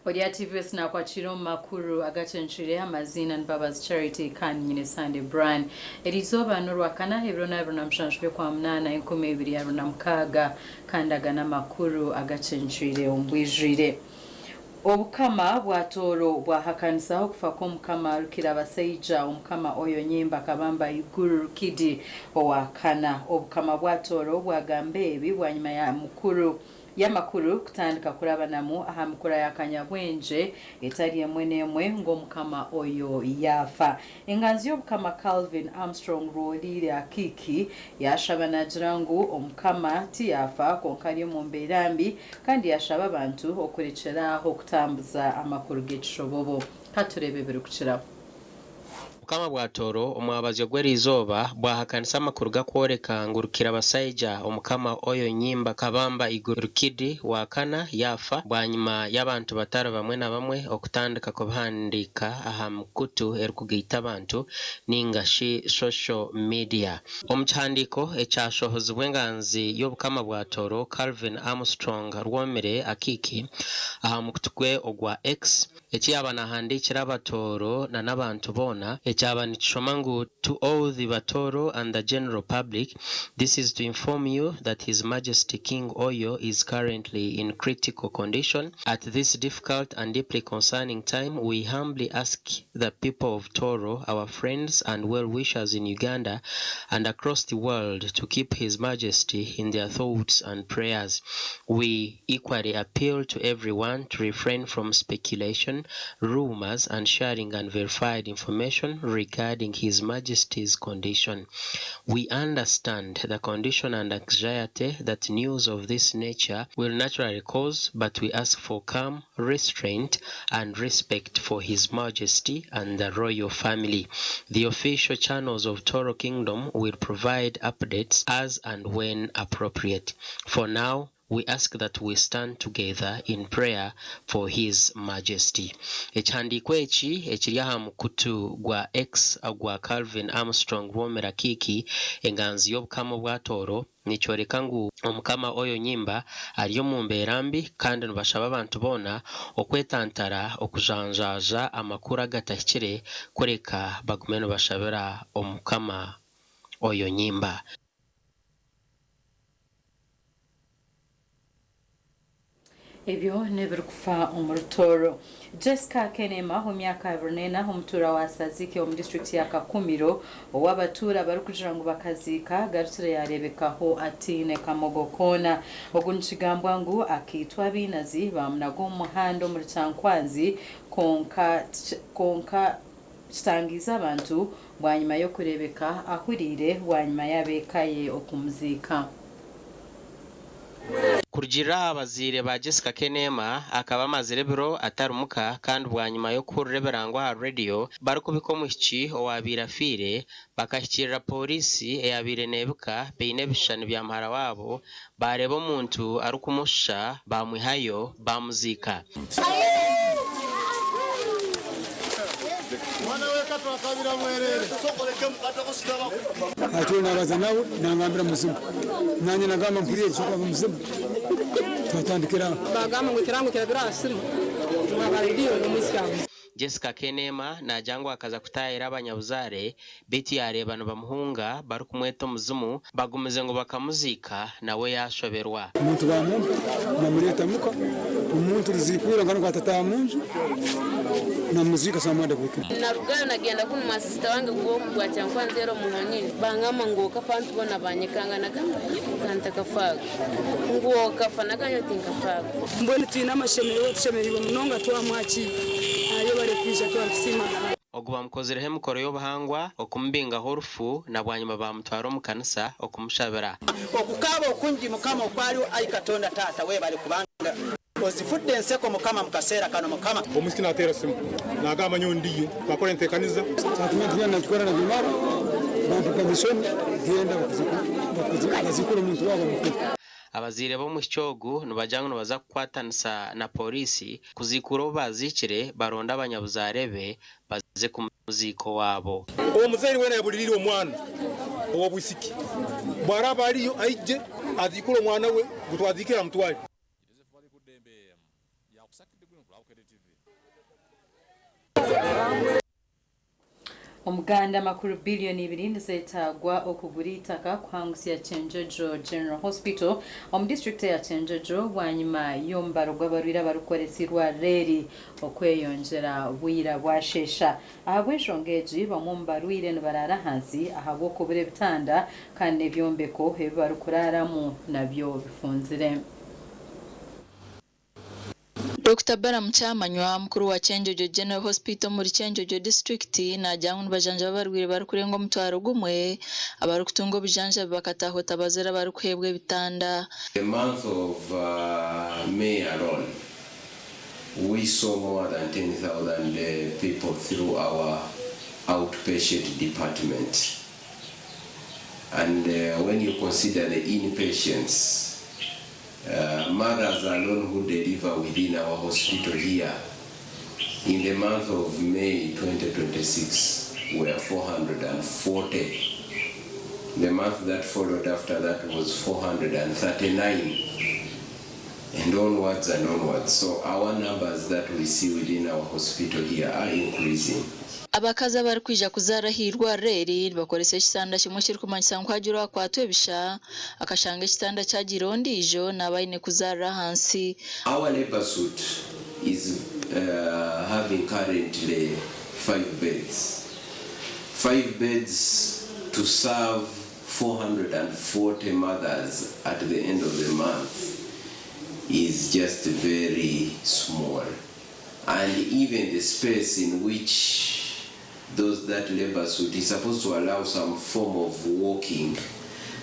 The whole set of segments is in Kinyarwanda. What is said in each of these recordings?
Odia TVS na kwa chiro makuru Agacencwire amazina Mbabazi Charity kan nyine Sunday brand erizoba nurwa kana hebrona mshanshwe kwa mnana 2026 kandagana makuru Agacencwire ombwijire obukama bwatoro bwahakanisa kufa ko mukama rukira abaseija omukama oyo nyimba kabamba iguru rukidi owakana obukama bwatoro bwagambe ebi bwanyuma ya mukuru yamakuru kutandika kurabanamu aha mukura yakanyabwenje etari yemwenemwe ngo mukama oyo yafa enganzi y'obukama Calvin Armstrong rolire akiki yashabana jirangu omukama tiyafa konkari mu mberambi kandi yashaba abantu okurekeraho kutambuza amakuru g'ekishobobo katurebe birukira Mukama bwatoro omwabazi gwerizoba bwahakanisa amakuru gakworeka ngurukira abasaija omukama oyo nyimba kabamba igurukidi wakana yafa bwanyuma y'abantu batara bamwe na bamwe okutandika kuhandika aha mukutu erikugeita abantu ningashi social media omuchandiko ecyashohozwe nganzi y'obukama bwatoro Calvin Armstrong rwomere akiki aha mukutwe ogwa X ekiyabana handikira abatoro na nabantu bona to all the Batoro and the general public, this is to inform you that His Majesty King Oyo is currently in critical condition. At this difficult and deeply concerning time, we humbly ask the people of Toro, our friends and well-wishers in Uganda and across the world, to keep His Majesty in their thoughts and prayers. We equally appeal to everyone to refrain from speculation, rumors, and sharing unverified information regarding His Majesty's condition. We understand the condition and anxiety that news of this nature will naturally cause, but we ask for calm, restraint, and respect for His Majesty and the royal family. The official channels of Toro Kingdom will provide updates as and when appropriate. For now, we ask that we stand together in prayer for His Majesty. Echandiko echi ekiri aha mukutu gwa X gwa Calvin Armstrong rwomera kiki enganzi y'obukama bwa Toro nicyoreka ngu omukama oyo nyimba ariyo mu mberambi kandi nubashaba abantu bona okwetantara okujanjaja amakuru agatahikire kureka bagume nubashabira omukama oyo nyimba. Ebyo nebirukufa omurutoro Jessica Kenema mu myaka 24 omutura wa Sazike mu district ya Kakumiro owabatura barukujira ngo bakazika garutire yarebekaho atine kamogokona ogunchigambwa ngu akitwa binazi bamnago muhando muri Cyankwanzi konka chitangiza abantu bwanyuma yo kurebeka ahurire bwanyuma yabekaye okumuzika. Kurgira abazire ba Jessica Kenema akaba amazire biro atarumuka kandi bwanyuma yo kureberangwa radio barukubikomuhiki owabirafire bakashyikirira polisi eyabire nebuka beine bishani bya mhara wabo bareba omuntu arukumusha bamwihayo bamuzika. Atuna bazanawo nangambira muzimu nanye nagamba mpuriye cyo muzimu twatandikira bagamba ngo kirango kirabira simu mwabaridiyo n'umusikango. Jessica Kenema najangwa akaza kutayira abanyabuzare beti yarebano bamuhunga barukumweto muzimu bagumeze ngo bakamuzika nawe yashoberwa umuntu bamumpa namureta muko umuntu rizikura ngano kwatata munju na muzika samada kwike narugana nagenda kuno masista wange ngo kwa Cyankwanzi ero muhonyine bangama ngo kafantu bona banyekanga nagamba kanta kafaga ngo kafana kanyo tinkafaga mbone tina amashemero tushemeribwe munonga twamwachi ayo bare kwisha twasima oguba mukozerehe mukoro yo bahangwa okumbinga horufu na bwanyuma bamutwaro mu kanisa okumushabira okukaba okunji mukama okwali ayikatonda tata we bali kubanga Ozifudde nseko mukama mukasera kano mukama. Omusikina atera simu. Nagamba nyo ndiyo. Twakola entekaniza. Twatumya na kikora na bimara. Bantu commission genda bakuzikura omuntu wabo mukuru. Abaziire bo mu Kyogo nibajanga nibaza kukwatanisa na polisi kuzikura bazikire baronda abanyabuzarebe baze ku muziiko wabo. Omuzeeri wena yabulirira omwana ow'obwisiki bw'araba aliyo ayije azikura omwana we gutwazikira mutwali. Omuganda makuru bilioni 2 nizetagwa okugura itaka kwangusi ya Chenjojo General Hospital district ya Chenjojo wanyuma yombaro gwabarwira barukoresirwa reri okweyonjera bwira bwashesha ahabwenshongeji bamumbarwire nibarara hansi ahabwo kubure bitanda kandi byombeko hebarukuraramu nabyo bifunzire. Dr. Bara Mchamanywa mukuru wa Chenjojo General Hospital muri Chenjojo District najyangu nibajanja barwire barukurengo mutwaro gumwe abarukutungo bijanja bakatahota bazera barukwebwe bitanda. The month of May alone we saw more than 10,000 people through our outpatient department, and when you consider the inpatients, mothers alone who deliver within our hospital here in the month of May 2026 were 440. The month that followed after that was 439, and onwards and onwards. So our numbers that we see within our hospital here are increasing. Abakaza bari kwija kuzarahirwa reri bakorese kitanda kimwe kiri kumanyisa nkwagirwa kwatwebisha akashanga kitanda cya girondijo nabayine kuzara hansi. Our labor suit is having currently 5 beds. 5 beds to serve 440 mothers at the end of the month is just very small, and even the space in which those that labor suit is supposed to allow some form of walking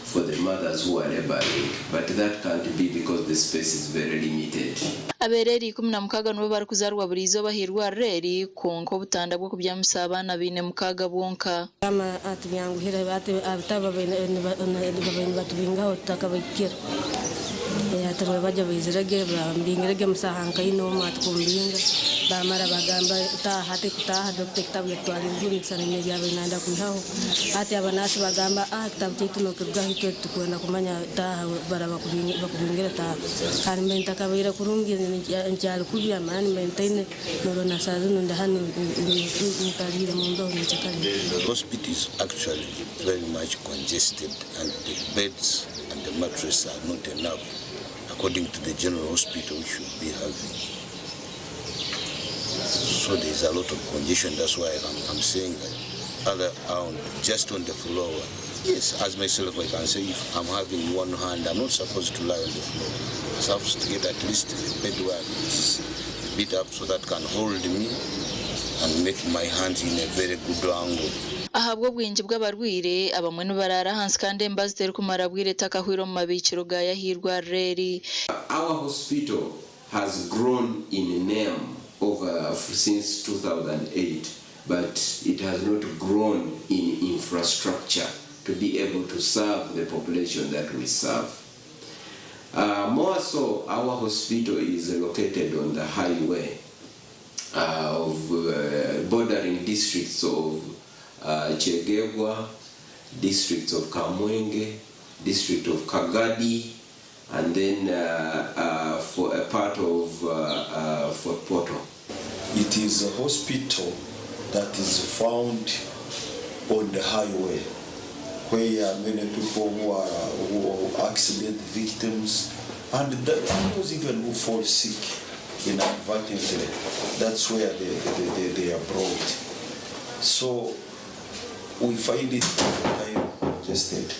for the mothers who are laboring, but that can't be because the space is very limited. Abereri 16 nibo bari kuzarwa burizo bahirwa reri konko butanda bwo kubyamusa abana bine mukaga bonka. Kama atubyangu hira ataba batubingaho takabikira ataba baje bizirage bambingirage musahanka ino matkumbinga bamara bagamba tahate kutaha Dr. kitabu yatwali nguni sana nyabe nanda kuhaho ati abanasi bagamba kitabu chetu no kugahito tukuna kumanya taha baraba kubingira taha kandi menta kabira kurungi njalo kubya mani maintain no na sazu nda hanu nikalire mundo nichakali. The hospital is actually very much congested, and the beds and the mattresses are not enough according to the general hospital we should be having. So there is a lot of congestion. That's why I'm saying that just on the floor. Yes, as myself I can say if I'm having one hand, I'm not supposed to lie on the floor. I'm supposed to get at least a bed where it's a bit up so that can hold me and make my hands in a very good angle. Ahabwo bwinji bw'abarwire abamwe nubarara hansi kandi mbazitera kumara bwire takahwiro mu mabikiro ga yahirwa reri. Our hospital has grown in name since 2008, but it has not grown in infrastructure to be able to serve the population that we serve. More so, our hospital is located on the highway of bordering districts of Chegegwa, districts of Kamwenge, district of Kagadi, and then for a part of Fort Portal. It is a hospital that is found on the highway, where many people who are accident victims, and those even who fall sick inadvertently, that's where they are brought. So we find it time congested,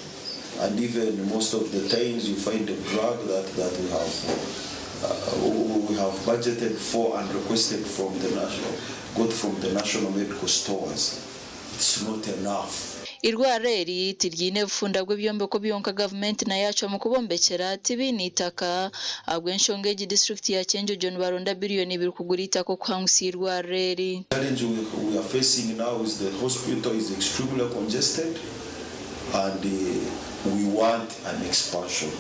and even most of the times you find the drug that we have budgeted for and requested from the national medical stores. It's not enough. irwareri tiryine bufunda bw'ebyombe ko byonka government na yacho mu kubombekera tibini itaka abwenshongeji district ya Chenjojo baronda billioni 2 kugurita ko kwangusi irwareri. Challenge we are facing now is the hospital is extremely congested and we want an expansion.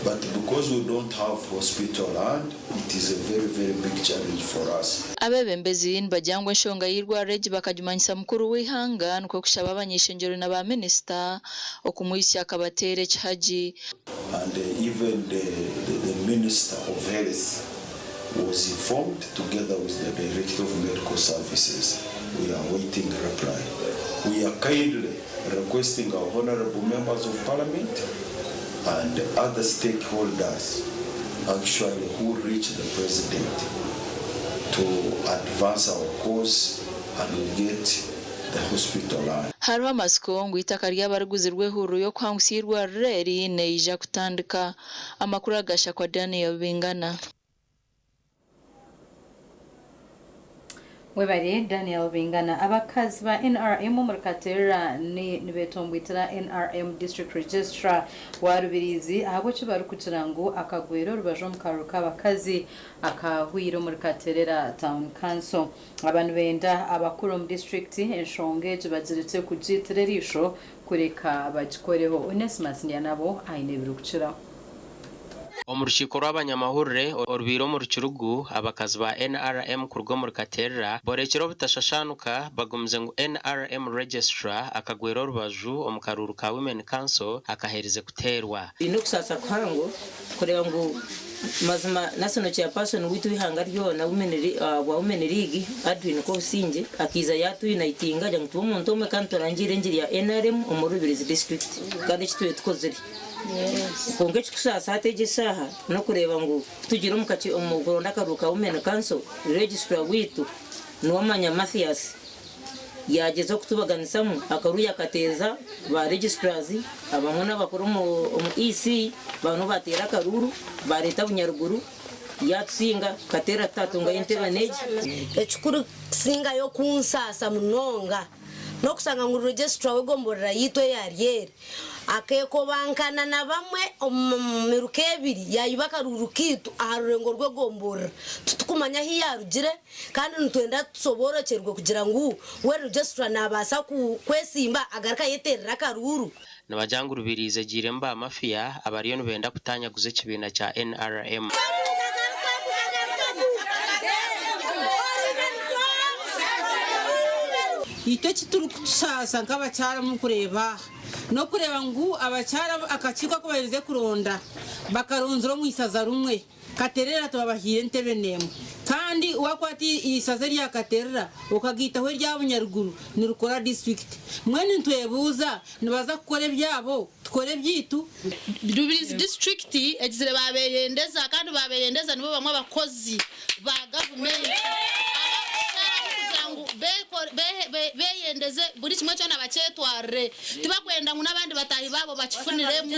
But because we don't have hospital land, it is a very, very big challenge for us. Abebembezi bajyangwa nshonga y'irwareri bakajumanyisa mukuru w'ihanga nuko kushaba abanyishengero na ba minister okumuhisi akabatere chaji. And even the minister of health was informed together with the director of medical services. We are waiting reply. We are kindly requesting our honorable members of parliament and other stakeholders actually who reach the president to advance our cause and we get the hospital land. Haro amasiko ngo itaka ry'abaruguzi rw'ehuru yo kwangusirwa reri neija kutandika amakuru agasha kwa Daniel Bingana. Webari Daniel Bingana abakazi ba NRM mu Katera ni betombwitira NRM District Registrar wa Rubirizi ahabo kibaru kugirango akagwero rubajo mu karuka abakazi akahwiro mu Katerera Town Council abantu benda abakuru mu district enshonge baziritse kugitererisho kureka bagikoreho Onesmus nabo aine birukira. Omurukiko rw'abanyamahurire orubiro mu rukirugu abakazi ba NRM kurwo mu Katerera borekero butashashanuka bagumze ngo NRM registrar akagwero rubaju omukaruru ka Women Council akahereze kuterwa ino kusasa kwangu kureba ngo mazima national chairperson witu ihanga ryo na women league Adwin ko sinje akiza yatu inaitinga jya ngo umuntu umwe kantorangire njiri ya NRM umurubirizi district kandi kitwe tukozeri. Yes. Kongechi kusasa hateje saha no kureba ngo tugira umukati umugoronda karuka Women Council registrar witu nuwamanya Matthias yagezo kutubaganisamu akaruya kateza ba registrars abamwe n'abakuru mu EC bantu batera karuru ba leta bunyaruguru yatsinga katera tatunga internet ekikuru singa yo kunsasa munonga no kusanga ngo registrar wegomborera yitwe yariyeri akeko bankana na bamwe miruke ebiri yayibaka rurukitu aharurengo rwegombora tutukumanya hiyarugire kandi ntwenda tusoborokerwe kugira ngo we registrar nabasa kwesimba agaraka yeterera karuru nabajanga urubirize giremba amafia abariyo nubenda kutanyaguze kibina cha NRM. Ite kituru kusasa nk'abacyara mu kureba no kureba ngo abacyara akakiko ko barize kuronda bakaronzero mu isaza rumwe Katerera tubabahire ntebe nemo kandi wakwati isaza rya Katerera ukagita we rya bunyaruguru ni rukora district mwene ntwebuza nibaza gukora byabo tukore byitu Rubirizi district egizire babeyendeza kandi babeyendeza nibo bamwe abakozi ba government beyendeze buri kimwe cyo nabacetware tibakwenda ngo nabandi batahi babo bakifunire mu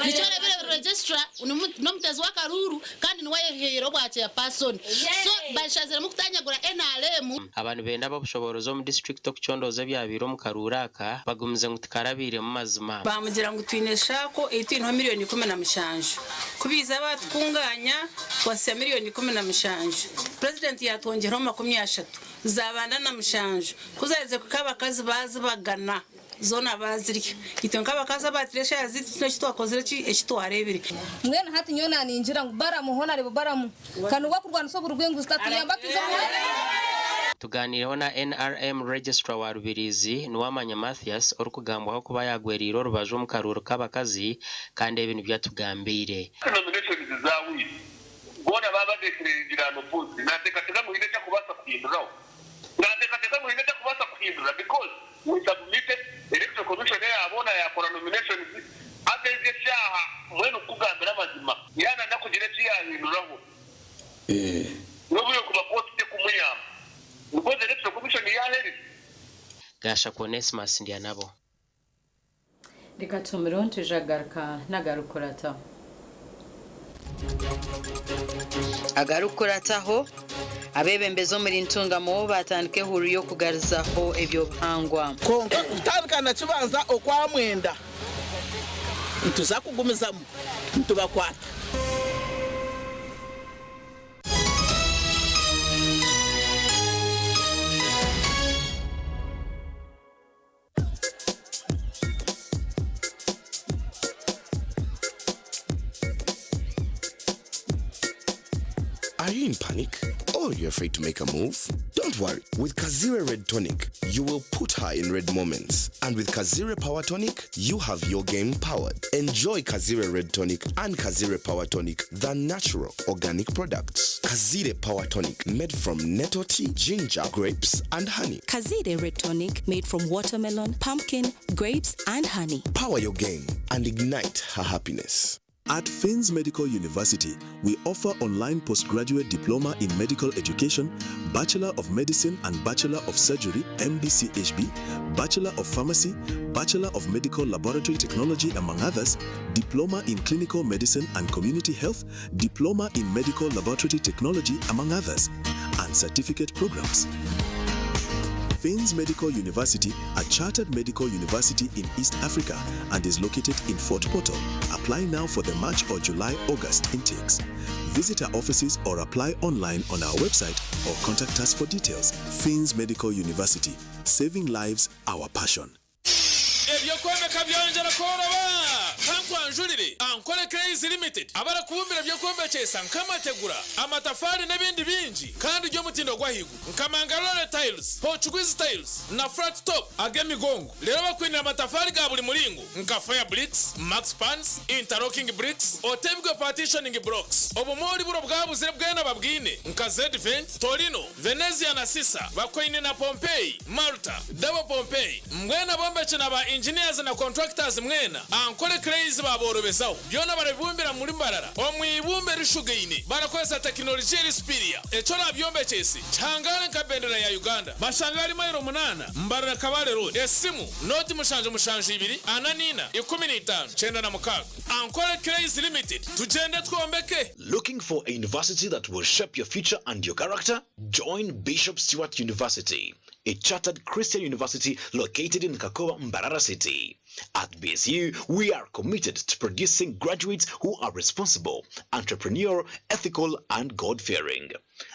icyo rebere registrar no mutezi wa karuru kandi niwe yehero bwace person so bashazira mu kutanyagura NRM abantu benda babushoborozo mu district of Chondoze byabiro mu karuraka bagumze ngo tikarabire mu mazima bamugira ngo twinesha ko 18 miliyoni 10 kubiza batwunganya twase miliyoni 10 president yatongera 30 zabanda na mushanju kuzareze kukabakazi bazi bagana zona baziryo itonka bakaza batiresha yazitino kitwakozere ekitwarebire mwene hati nyona ninjira ngo baramuhona rebo baramu kanubwa kurwana so burugwengu statuyambakizo tuganireho na NRM registrar wa Rubirizi nuwamanya Matthias orukugambwaho kuba yagweriro rubaje mu karuru kabakazi kandi ibintu byatugambire nomination zawi bona baba dekerera no post natekateka mu hindeka kubasa kuhinduraho natekateka mu hindeka kubasa kuhindura because we submitted electoral commission yabona yakora nomination ateze cyaha mwene kugambira amazima yana nakugira cyahinduraho n'ubuyo kuba post kumuyamba because electoral commission yahere gasha Onesmus ndiya nabo reka tumiro ntujagaruka nagarukorata agarukurataho abebembezo muri ntungamo batandike huriyo kugarizaho ebyo bihangwa konka utandukana kibanza okwa mwenda ntuzakugumizamo ntubakwata Are you in panic? Or you're afraid to make a move? Don't worry. With Kazire Red Tonic, you will put her in red moments. And with Kazire Power Tonic, you have your game powered. Enjoy Kazire Red Tonic and Kazire Power Tonic, the natural organic products. Kazire Power Tonic, made from nettle tea, ginger, grapes, and honey. Kazire Red Tonic, made from watermelon, pumpkin, grapes, and honey. Power your game and ignite her happiness. At Fins Medical University, we offer online postgraduate diploma in medical education, Bachelor of Medicine and Bachelor of Surgery, MBCHB, Bachelor of Pharmacy, Bachelor of Medical Laboratory Technology, among others, Diploma in Clinical Medicine and Community Health, Diploma in Medical Laboratory Technology, among others, and certificate programs. Fins Medical University, a chartered medical university in East Africa and is located in Fort Portal. Apply now for the March or July-August intakes. Visit our offices or apply online on our website or contact us for details. Fins Medical University, saving lives, our passion. Ankole Crazy Limited abara kubumbira byo kombekesa nkamategura amatafari n'ebindi bingi kandi ryo mutindo gwahigu nkamangalole tiles, Portuguese tiles na flat top agemigongo lero bakwinira amatafari ga buli mulingo nka fire bricks, max pans, interlocking bricks, otebwe partitioning blocks obumori buro bwabuzire bwena babwine nka Z-Vent, Torino, Venezia na Sisa bakwine na Pompeii, Malta, Double Pompeii mwena bombeche na ba engineers na contractors mwena Ankole Crazy baborobezaho byona barabumbira muri mbarara omwibumbe rishugeine barakwesa technology rispiria eco nabyombecyese cyangane kabendera ya Uganda bashangari mayiro 8 mbarara kabale road esimu noti mushanje 2 ananina 15 chenda na mukaga Ankole Crazy Limited tugende twombeke. Looking for a university that will shape your future and your character? Join Bishop Stewart University, a chartered Christian university located in Kakowa, Mbarara City. At BSU, we are committed to producing graduates who are responsible, entrepreneurial, ethical, and God-fearing.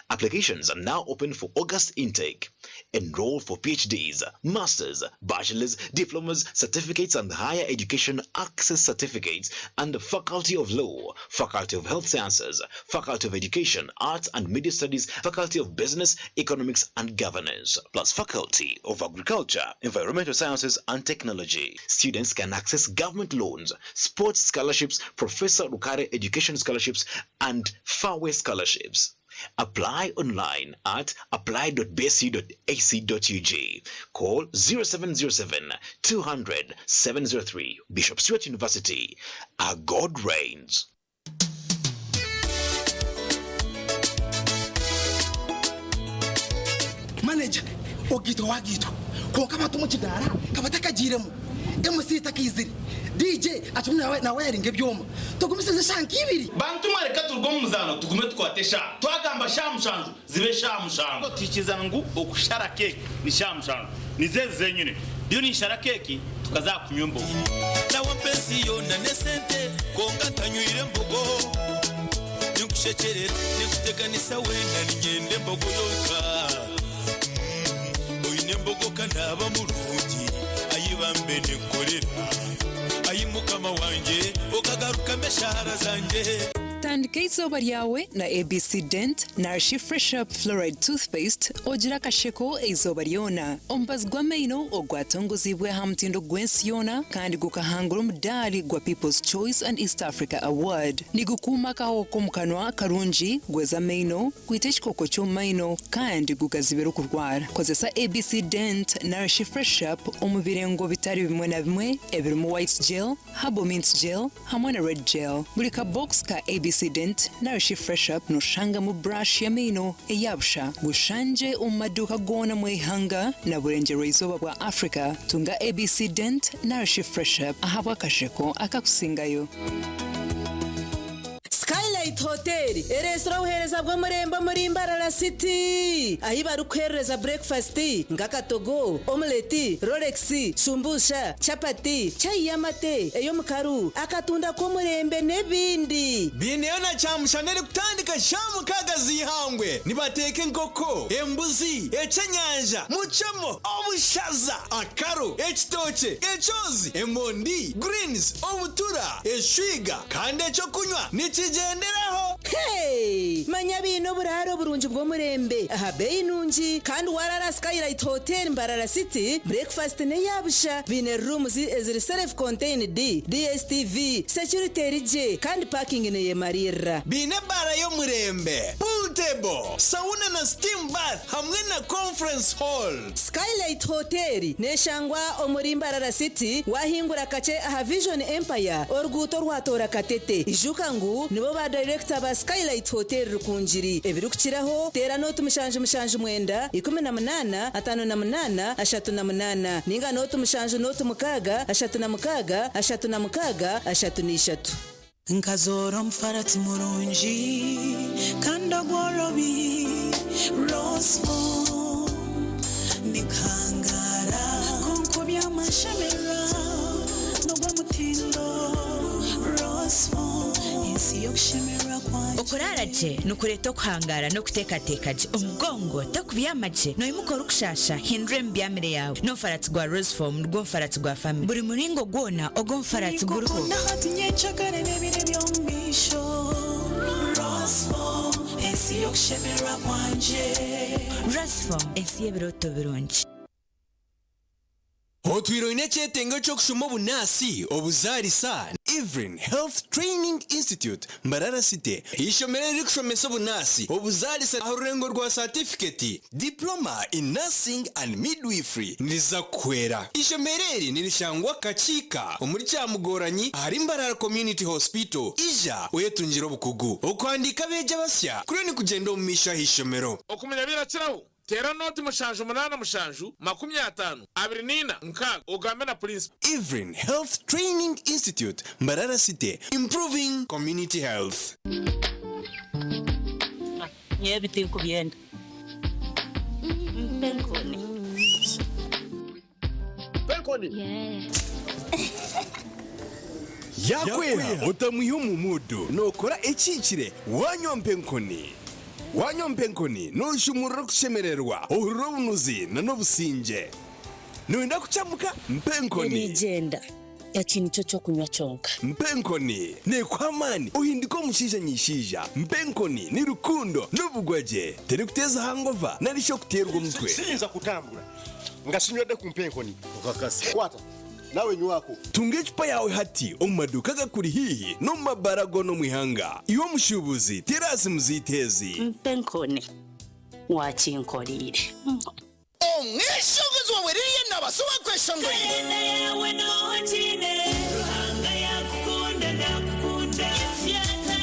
Applications are now open for August intake. Enroll for PhDs, Masters, Bachelors, Diplomas, Certificates and Higher Education Access Certificates and the Faculty of Law, Faculty of Health Sciences, Faculty of Education, Arts and Media Studies, Faculty of Business, Economics and Governance, plus Faculty of Agriculture, Environmental Sciences and Technology. Students can access government loans, sports scholarships, Professor Rukare Education scholarships, and Fairway scholarships. Apply online at apply.bsu.ac.ug. Call 0707 200 703. Bishop Stewart University. Our God reigns. Manager, ogito wagito. Ko kama tumuchidara, kabataka jiremu. MC takiziri. DJ achumwe na wearing ebyoma. Tugumisize shanki ibiri. Bantu mareka turgo muzano tugume twatesha. Twagamba shamushanju zibe shamushanju. Tikiza ngo okushara cake ni shamushanju. Nizeze nyine. Byo ni shara cake tukaza kunyumbo. Na wapensi yona nesente konga tanyuire mbogo. Nikushekerera nikuteganisa wenda ngende mbogo yoka. Oyine mbogo kanaba mulungi ayibambe nekorera. Ayimukama wanje okagaruka meshara zanje. Tandika izuba ryawe na ABC Dent Nourish Fresh Up Fluoride Toothpaste ogira kasheko izuba ryona ombazwa meino ogwatongozibwe hamtindo gwensiona kandi gukahangura umudali gwa People's Choice and East Africa Award nigukuma kaho komukanwa karungi gweza meino kwiteshikoko cyo meino kandi gukazibera kurwara kozesa ABC Dent Nourish Fresh Up omubirengo bitari bimwe na bimwe ebirimo white gel, herbal mint gel hamwe na red gel buri ka box ka ABC Dent Nourish Fresh Up noshanga mu brush ya meno eyabsha gushanje umaduka gona mwihanga na burengero izuba bwa Africa tunga ABC Dent Nourish Fresh Up ahabwa kasheko akakusingayo. Skylight Skylight Hotel eresora uhereza bwo murembo muri Mbarara City ahi barukwereza breakfast ngakatogo omelette Rolex sumbusha chapati chai yamate eyo mukaru akatunda ko murembe nebindi bineona chamushanere kutandika shamu kagazi ihangwe nibateke nkoko embuzi echenyanja muchamo obushaza akaro ekitoche echozi emondi greens obutura eshwiga kandi echo kunywa nikigenderaho hey manya bino buraro burunji bwo murembe aha beinunji kandi warara Skylight Hotel Mbarara City breakfast ne yabusha bine rooms eziri self contained DSTV security rije kandi parking ne yemarira bine bara yo murembe pool table sauna na steam bath hamwe na conference hall. Skylight Hotel neshangwa omuri Mbarara City wahingura kache aha Vision Empire orguto rwatora katete ijuka ngu nibo ba director ba Skylight Hotel rukunjiri ebirukiraho tera note mushanje mwenda 18 58 38 ninga note mushanje note mukaga 36 36 nkazoro mfarati murunji kanda gworobi rosfo nikangara konko byamashemera nogwa mutindo rosfo insi yokushemera kwanje okoraraje nukureto kwangara no kutekatekaje umugongo takubyamaje no imukora ukushasha hindre mbyamire yawe no farati gwa rosform rwo farati gwa family buri muringo gwona ogo farati guruho nahati nyechagare nebire byomisho rosform insi yokushemera kwanje rosform insi yebiroto birungi Otwiro inechetengo chokushuma bunasi obuzarisa Evelyn Health Training Institute Mbarara City ishomere rikushomesa bunasi obuzarisa arurengo rwa certificate diploma in nursing and midwifery niza kwera ishomereri nirishangwa kachika omuri cyamugoranyi hari Mbarara Community Hospital ija oyetunjiro bukugu okwandika beja basya kuri ni kugenda omumisha hishomero okumenya birakiraho tera noti mushanju 8 mushanju 50 abrinina nkaga ugambe na principal. Evelyn Health Training Institute Mbarara City improving community health. Yebiti kubyenda Penkoni yakwera utamuyo mu mudu nokora ekikire wanyompenkoni wanyompenkoni noshumura kushemererwa urubunuzi na nobusinje nuenda kuchamuka mpenkoni legenda yakintu cyo kunywa chonka mpenkoni ne kwamani uhindiko mushija nyishija mpenkoni ni rukundo nubugwaje teri kuteza hangova narisho kuterwa umutwe sinza kutambura ngasinywede ku mpenkoni ukakasi kwata nawe nywako tunge chupa yawe hati omumaduka gakuri hihi no mabarago no mwihanga iwo mushubuzi terasi muzitezi mpenkoni wakinkorire omwishunguzi wawereye nabasuba kweshongorire yawe nohotine ruhanga yakukunda nakukunda ifyata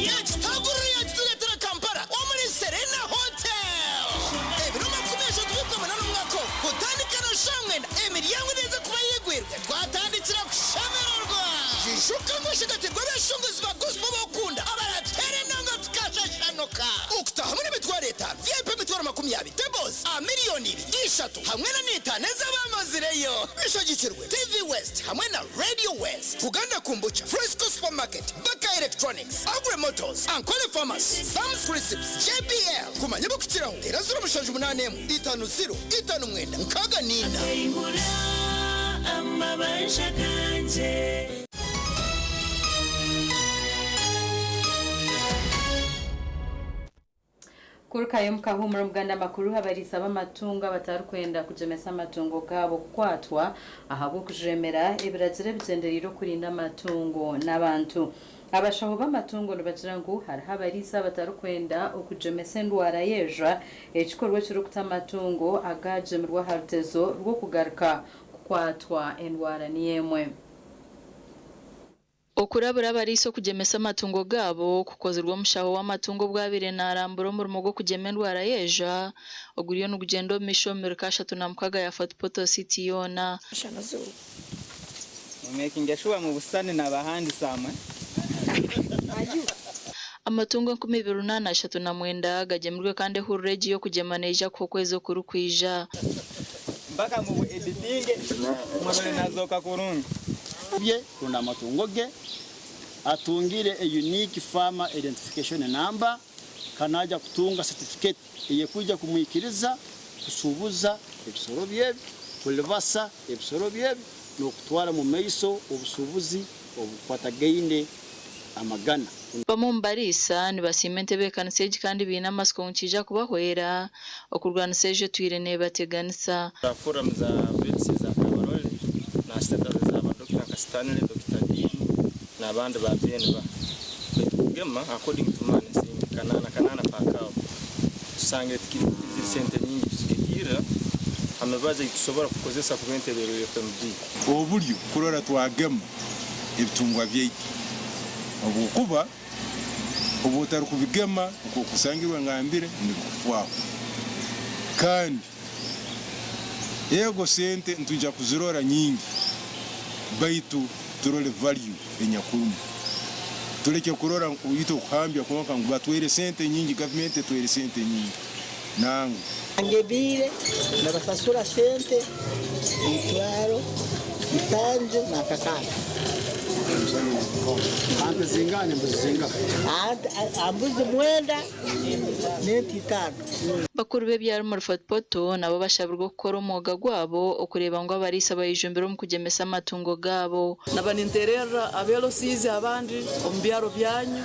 yakitaguru yakituletera Kampala omuri Serena Hotel ebiruma kumesha tubikomana n'umwako kutandikana shamwenda emiryango neza kuba yigwirwe twatandikira kushamererwa jishuka mushigatirwa beshunguzi ba gospel bakunda abaratere nanga tukashashanoka ukutaha muri mitwaro leta VIP mitwaro 20 tables a miliyoni 3 hamwe na nita neza bamazireyo bishagikirwe TV West hamwe na Radio West kuganda kumbucha Fresco Supermarket Baka Electronics Agri Motors Ankole Pharmacy Sam's Receipts JBL kumanya bukitiraho terazura mushanju 8 50 50 nkaga nina amabasha kanje Kurukayo mukahumura muganda makuru habarisa bamatunga batarukwenda kujemesa amatungo gabo kwatwa ahabo kujemera ibirazire bizenderiro kurinda amatungo n'abantu abashaho b'amatungo n'abajirangu hari habarisa batarukwenda okujemesa ndwara yeja ekikorwa cy'urukuta amatungo agajemerwa harutezo rwo kugaruka kwatwa endwara niyemwe okurabura bariso kujemesa amatungo gabo kukozerwa mushaho w'amatungo bwabire naramburo mu rumo gwo kujema ndwara yeja oguriyo n'ugendo mishomero kashatu na mukaga ya Fort Poto City yona shanazo making sure mu busane nabahandi samwe amatungo 2,839 gagemurwe kandi hurreji yo kugemaneja ku kwezi kurukwija mpaka mu editing mwana nazoka kurungi bye kuna matungo ge atungire a unique farmer identification number kanaja kutunga certificate yekuja kumwikiriza kusubuza ebisoro bye kulibasa ebisoro bye no kutwara mu meiso obusubuzi obukwatagaine amagana bamumbarisa ni basimente bekanseje kandi bina masiko nkija kubahwera okurwana seje twirene bateganisa forum za vetsi za kabarole na status za Dr. Kastanle Dr. D na bandi ba PN gema according to man kanana pakao tusange tikiri sente nyingi tusikira amebaza itusobora kukozesa kubenterero FMD obulyo kurora twagema ebitungwa byiki obukuba obutari kubigema uko kusangirwa ngambire ni kufwaho kandi yego sente ntujja kuzirora nyingi baitu turole value enyakurumu tuleke kurora uyito kuhambya kwaka ngo batwere sente nyingi government twere sente nyingi nangu angebire nabasasura sente itwaro itanje na kakana ante zingane mbuzinga ambuze mwenda neti tano bakuru be byaro mu rufatpoto nabo bashabirwa gukora umuga gwabo okureba ngo abarisa bayijumbira mu kugemesa amatungo gabo nabaninterera abelo size abandi ombyaro byanyu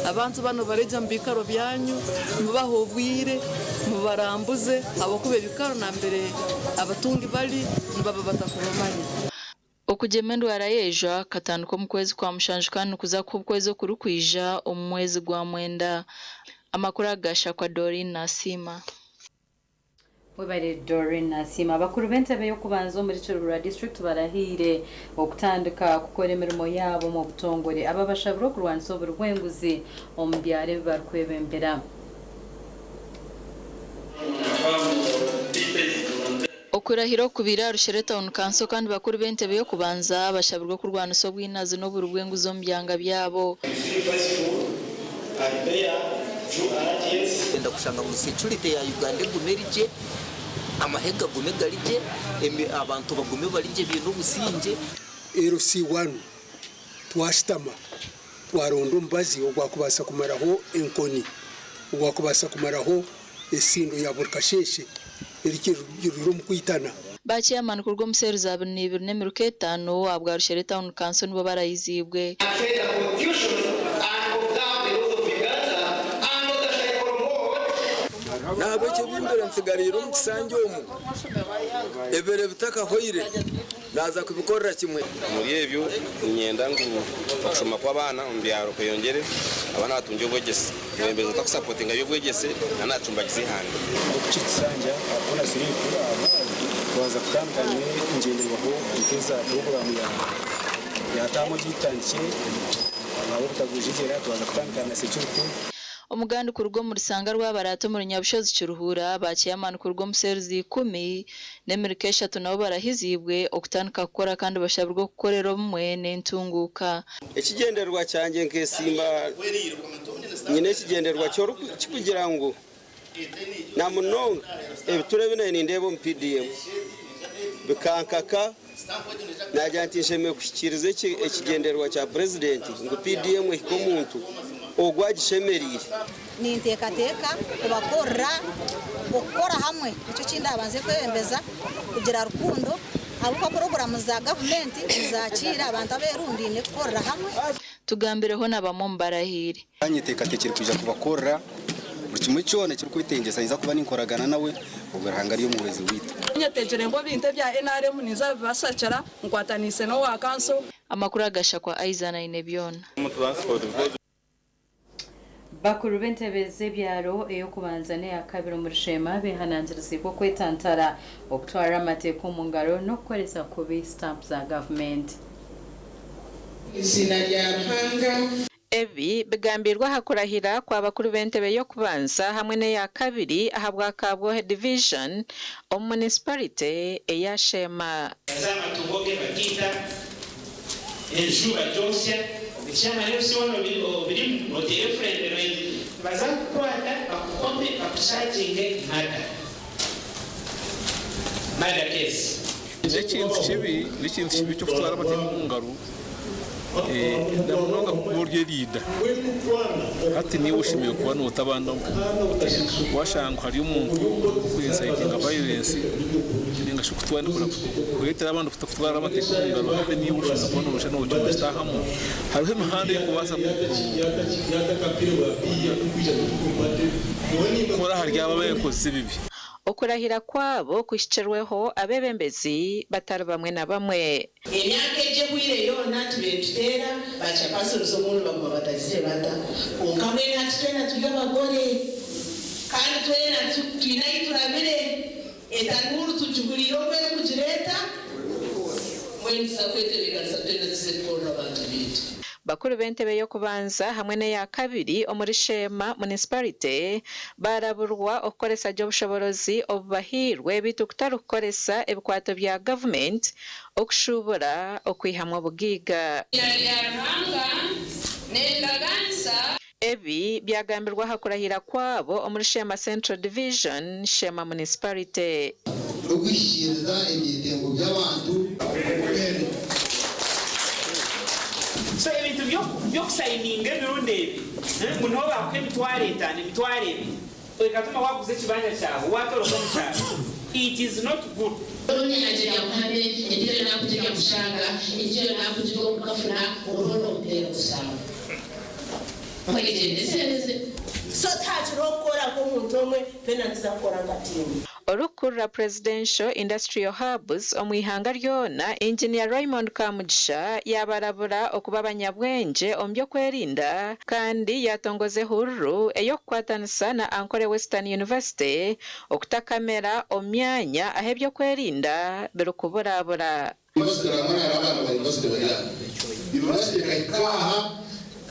abantu bano bareja mbikaro byanyu mubahobwire mubarambuze abakube bikaro na mbere abatungi bali mbaba batakuromanya okugemendwa arayeja katanuko mu kwezi kwa mushanju kandi kuza ku kwezi kurukwija omwezi gwa mwenda amakuru agasha kwa Doreen Nasima webare Doreen Nasima bakuru bentebe yo kubanza muri Churura district barahire okutandika gukora imirimo yabo mu butongore aba bashaburo kurwanisa uburwenguzi ombyare barkwebembera okurahiro kubira rushere town council kandi bakuru bentebe yo kubanza bashabirwa kurwana so bwinazi no burugwengu zo mbyanga byabo enda kushanga mu security ya Uganda gumerije amahega gumegarije abantu bagume barije bintu businje RC1 twashitama twarondo Mbabazi ogwakubasa kumaraho enkoni ogwakubasa kumaraho esindo ya burkasheshe irikiro mukwitana bachi amana kurwo museru za 2025 abwa rushere town council nibo barayizibwe nabo cyo bimbere nsigariro mu kisange omu ebere bitaka hoire naza kubikorera kimwe muri ebyo nyenda ngo bashoma kwa bana umbyaro kuyongere abana batunje bwegese mwembezo takusapotinga yo bwegese nanacumba gizihanda ukitsanja abona siri kura kwaza kutanganye ingenderwaho iteza program ya tamo gitangiye nabo butagujigera twaza kutangana security umuganda kurwo muri sanga rw'abarato muri nyabushozi cyuruhura baciye amana kurwo museruzi 10 nemirikesha tunabo barahizibwe okutanika gukora kandi bashabirwa gukorera umwe n'intunguka ikigenderwa cyange nkesimba nyine ikigenderwa cyo kugira ngo namunonga ebiture bine n'indebo mu PDM bikankaka najantishe me kushikirize ikigenderwa cya president ngo PDM ikomuntu ogwagishemerire nintekateka kubakora gukora hamwe icyo kindi abanze kwembeza kugira rukundo abuko program za government zakira abantu aberundine gukora hamwe tugambireho nabamombarahire anyitekatekere kuja kubakora buri kimwe cyone cyo kwitengeza iza kuba ninkoragana nawe ugaranga ariyo muwezi wita nyategere ngo binte bya NRM niza basacara ngwatanise no wa council amakuru agasha kwa Aizana Inebyona bakuru bentebeze byaro eyo kubanza ne akabiro muri shema behanangiriza bwo kwetantara okutwara amateko mu ngaro no gukoreza kubi stamp za government izina rya mpanga ebi bigambirwa hakurahira kwa bakuru bentebe yo kubanza hamwe ne ya kabiri ahabwa kabwo division o municipality eya shema zama tugoge bakita ejura Joseph icyama rero sibono biri mu referendum baza kukwata bakukombe bakushakinge mada case ikintu kibi cyo kutwara amategeko mu ngaro ndamunonga kuburyo rida hati niba ushimiye kuba nutabanda washanga hari umuntu kwisayitinga violence ninga shukutwa ndikora kwetera abantu kutwara amategeko mu ngaro hati niba ushimiye kuba nurusha no cyuma stahamo hariho imihanda yo kubasa kora hari ababaye koze bibi okurahira kwabo kwishyirweho abebembezi batari bamwe na bamwe emyaka eje bwire yona tubetutera bacapasuliza omuntu baguma batagize bata onkamwe natutena tuli abagore kandi twena twinayi turabire etanuru tujugulire okwere kugireta mwenisa kwetebekanisa twena tuze kukorera abantu bitu bakuru b'entebe yo kubanza hamwe n'eya kabiri omuri Shema municipality baraburwa okukoresa gy'obushobozi obubahirwe bitu kutarukukoresa ebikwato bya government okushubura okwihamwa obugiiga ebi byagambirwa hakurahira kwabo omuri Shema Central Division Shema municipality okwishyikiriza ebyetengo by'abantu so ebintu byokusayininga emirundi ebi muno bakwa emitwaro etaano emitwaro ebiri ekatuma waguza ekibanja kyawe watoloka mukyalo it is not good olunyanjira muhane ekiro nakujja kushanga ekiro nakujja okukafuna oluno omutera kusanga mwegendesereze so tatira okukora nk'omuntu omwe pena tizakukora nga tiimu Orukura Presidential Industrial Hubs omwihanga lyona Engineer Raymond Kamugisha yabarabura okuba abanyabwenje ombyo kwerinda kandi yatongoze hururu eyokukwatanisa na Ankole Western University okutakamera omyanya ahebyo kwerinda birukuburabura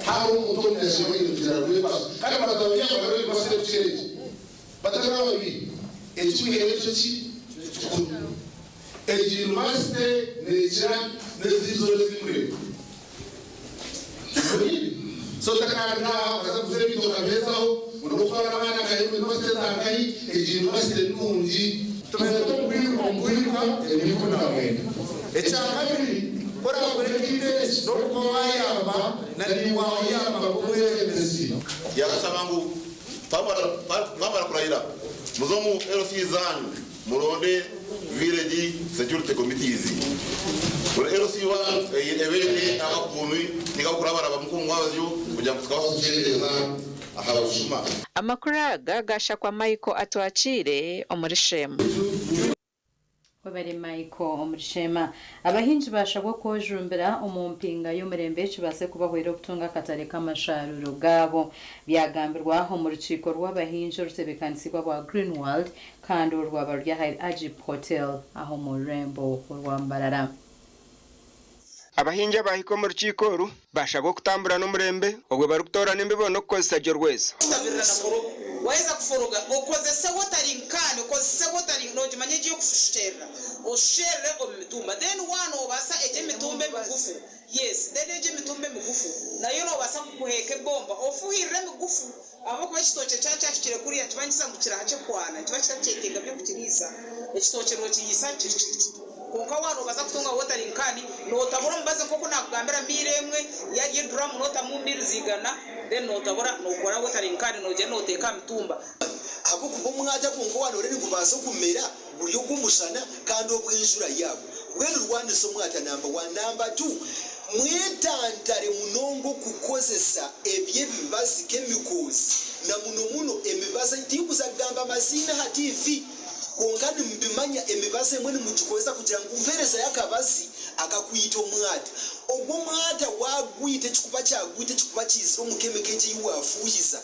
hari umuntu umwese w'indutira rw'ibazo kandi batabanya bagaro y'ibasire kucereje batakara babiri ekibihere cyo ki university negira nezizore zimure so takana kaza kuzere bitoka bezaho urukora abana kayo university zangayi university nungi tumeto kwirwa ebiko namwenda ecyakabiri kora kurekite no kubayamba na niwayamba kumwemezi yarasabangu pamara kurahira muzomu LC zanyu muronde village security committees kuri LC wa ebene abakunu nikakurabara bamukumwabyo kujya kutsikaho ahabushuma amakuraga gashakwa Michael atwacire omuri Shema Wabari Michael omurishema abahinji bashagwa kojumbira omumpinga y'umurembe kibase kubahwera okutunga katare kamasharuro gabo byagambirwa mu rukiko rw'abahinji rutebekanisiwa bwa Greenwald kandi urwabarya Ajib Hotel aho mu Rembo urwambarara abahinja bahiko mu rukiko ru bashagwa kutambura n'umurembe obwe barukutora n'imbibono kukozesa jyo rweza waweza kuforoga ukozese watering kan ukozese watering no jimanye giye kufushitera oshere omitumba then one obasa eje mitumbe migufu yes then eje mitumbe migufu nayo no basa kukuheke bomba ofuhirire migufu abo kuba kitoche cyacha kire kuri yakibanyisa ngukira hace kwana kiba cyacetenga byo kutiriza ekitoche no kiyisa konka wano baza kutunga watering kan no tabura mbaze koko nakugambira miremwe yagiye drum no tamumbiri zigana then no tabura no kora watering kan no je no teka mitumba abo kubo mwaja konko wano reri kubaza kumera buryo bw'umushana kandi obw'injura yabo bwene Rwanda so mwata number 1 number 2 mwetantare munongo kukozesa ebye bibazi chemicals na muno emibaza ntikuza gamba mazina ha TV kongani mbimanya emibaze mwene muchikoza kugira ngo umvereza yakabazi akakwita omwata ogwo mwata wagwite chikuba cyagwite chikuba cyiziro mukemekeje yuwafuhiza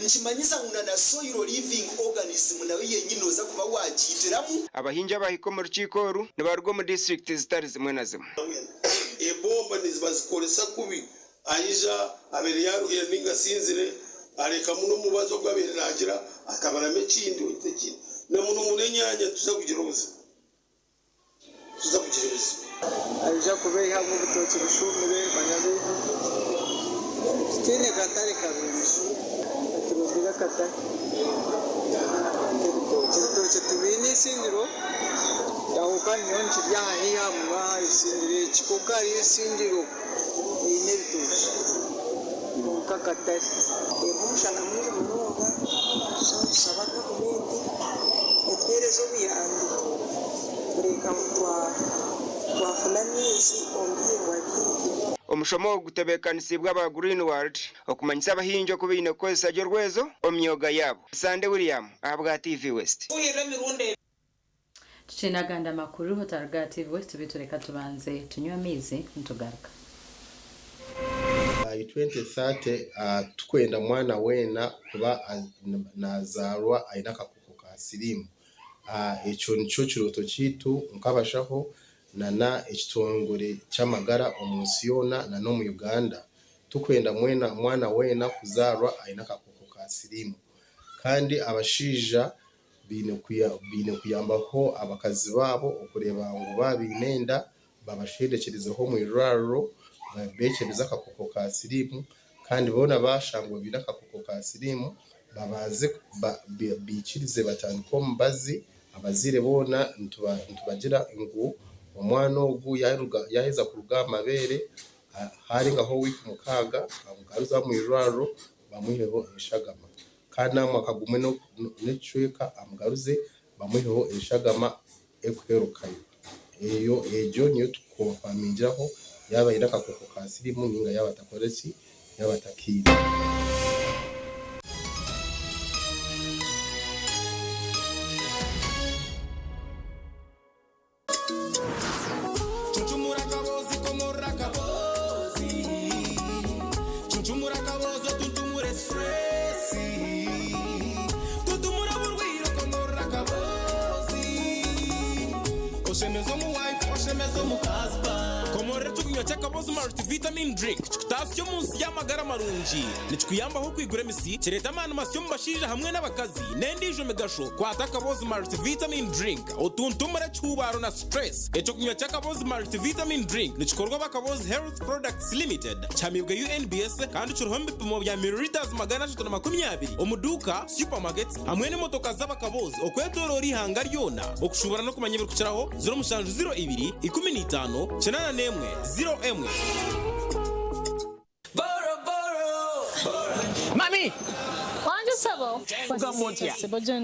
nchimanyisa una na soil living organism nawe yenyinoza kuba wagitiramu abahinja bahiko mu rukiko ru nibarwo mu district zitari zimwe na zimwe ebomba nizibazikoresa kubi ayija abere yaruye ninga sinzire areka muno mubazo gwabere nagira akabarame kindi utekine na muno munenyanya tuza kugira ubuzima ayija kubeha mu butoki bushumire banyabe Tine katari kabinshi. Turudiga katari. Ibitoki tubini singiro. Yahuka nyonchi byahi hamwa isingire chikokari isingiro. Ine bitoki. Kakatari. Emushana muri munoga. Sabaka kumenti. Etwerezo biyandi. Reka twafuna myezi ombingwa bindi. Omushomo wo gutebekanisa bwa Green World okumanyisa abahinjo kubine kozesa ryo rwezo omyoga yabo. Sande William ahabwa TV West. Tuchinaganda makuru hotarga TV West bitureka tubanze tunywa mizi ntugaruka. 2030 tukwenda mwana wena kuba nazarwa aina kakuko ka sirimu. Echo nicho kiroto kitu nkabashaho nana ekitongore cyamagara omunsi yona na no mu Uganda tukwenda mwana wena kuzarwa aina kakoko ka sirimu kandi abashija bine kuyambaho abakazi babo okureba ngo babinenda babashedekerezeho mu iraro babekereza kakoko ka sirimu kandi bona bashangwa bina kakoko ka sirimu babaze bikirize batanu ko Mbabazi abazire bona ntubagira ingu omwana ogu yaheza ku rugamba hari ngaho wiki mukaga amugaruza mu iraro bamuheho eshagama kandi namwe akagume no necweka amugaruze bamuheho eshagama ekwerukayo ejo niyo tukofaminjaho yaba iraka koko kasirimu ninga yaba takoreki yaba takiri. Vitamin drink chikutasyo munsi y'amagara marungi nichikuyambaho kwigura emisi kireta amana masyo mubashija hamwe n'abakazi n'endijo migasho kwataka bozi multivitamin drink otuntumura cyubaro na stress echo kunywa cyakabozi multivitamin drink nichikorwa bakabozi health products limited cyamibwa UNBS kandi cyuruho mbipimo bya milliliters 320 omuduka supermarkets hamwe n'imotoka z'abakabozi okwetorori hanga ryona okushubara no kumanya birukiraho 0702 15 81 Mami! Wanje sabo? Ukamotia.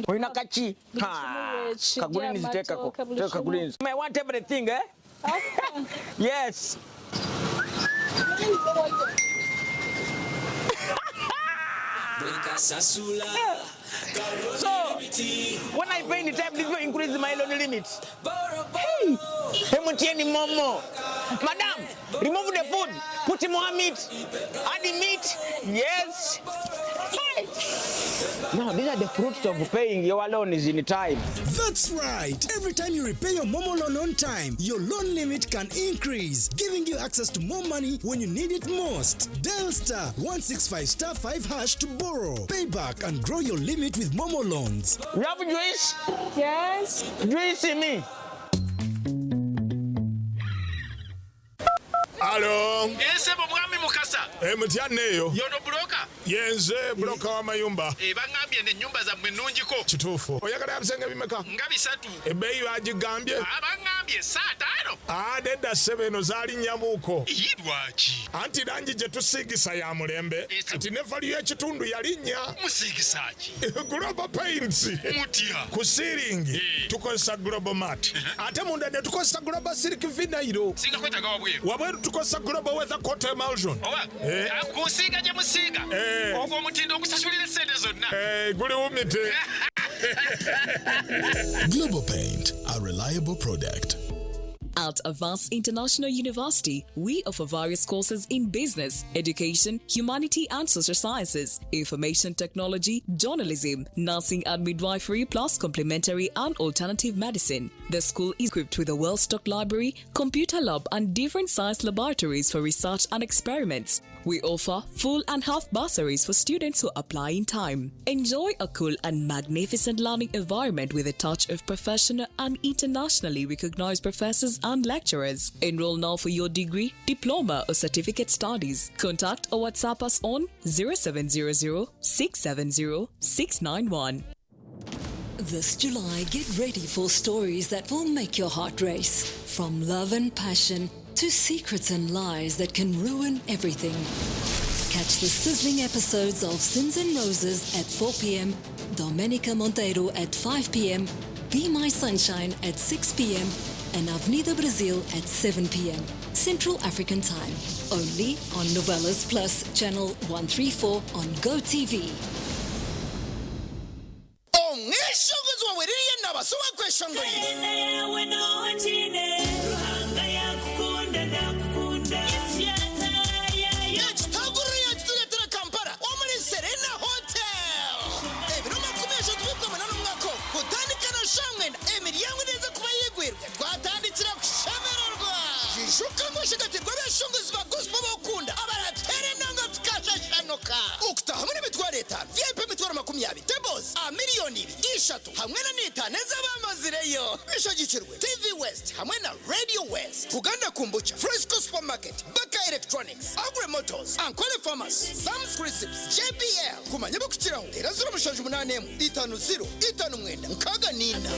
Oina kachi. Ha. Kagulinzi teka ko. Teka kagulinzi. I want everything, eh? Okay. Yes. So, when I pay the time, this will increase my loan limit. Hey! Hemutieni momo. Madam, remove the food. Put in more meat. Add the meat. Yes. Hey! Now, these are the fruits of paying your loan is in time. That's right. Every time you repay your Momo loan on time, your loan limit can increase, giving you access to more money when you need it most. Dial *165*5# to borrow, pay back, and grow your limit with Momo loans. You have juice? Yes. Juice in me. Hello. Ese mwami mukasa. Mutianeyo. Yono broka. Yenze broka wa mayumba. Bangambye ne nyumba za mwenunjiko. Kitufu. Oyagala yabisenge bimeka. Nga bisatu. Ebeyi bagigambye. Bangambye saa 5. Deda 7 zali nyabuko. Yidwachi. Anti rangi je tusigisa ya mulembe. Ati nefali ya kitundu yalinnya. Musigisachi. Global Paints. Mutia. Ku ceiling. Tukosa Global Mat. Ate munda ne tukosa Global Silk Vinyl. Singa kwetaga wabweru. Wabweru tukosa Global Weather Coat Emulsion. Kusiga je musiga. Ogwo mutindo okusasulira sente zonna. Guli umite. Global Paint, a reliable product. At Avance International University, we offer various courses in business, education, humanity and social sciences, information technology, journalism, nursing and midwifery, plus complementary and alternative medicine. The school is equipped with a well-stocked library, computer lab and different science laboratories for research and experiments. We offer full and half bursaries for students who apply in time. Enjoy a cool and magnificent learning environment with a touch of professional and internationally recognized professors and lecturers. Enroll now for your degree, diploma, or certificate studies. Contact or WhatsApp us on 0700 670 691. This July, get ready for stories that will make your heart race. From love and passion to secrets and lies that can ruin everything. Catch the sizzling episodes of Sins and Roses at 4 p.m, Domenica Monteiro at 5 p.m, Be My Sunshine at 6 p.m, and Avenida Brazil at 7 p.m, Central African Time. Only on Novelas Plus, Channel 134 on GoTV. TV West, Hamwena Radio West, Uganda Kumbucha, Fresco Supermarket, Baka Electronics, Agri Motors, Ankole Farmers, Sam's Receipts, JBL, Kumanyabu Kuchiraho, Terazura Mushanju Munanemu, Itanu Zero, Itanu Mwenda, Nkaga Nina.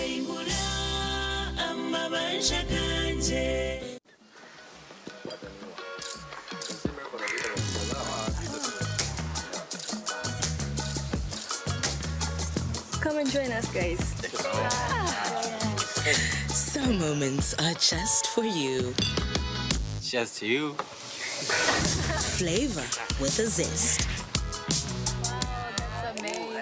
Come and join us, guys. Some moments are just for you. Just you. Flavor with a zest. That's amazing.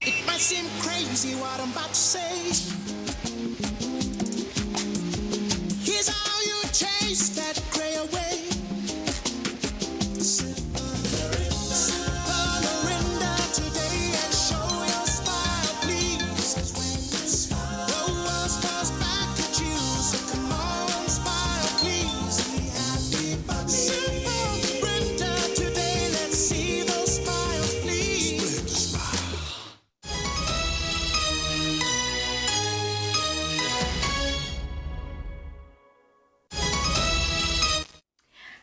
It might seem crazy what I'm about to say. Here's how you chase that gray away.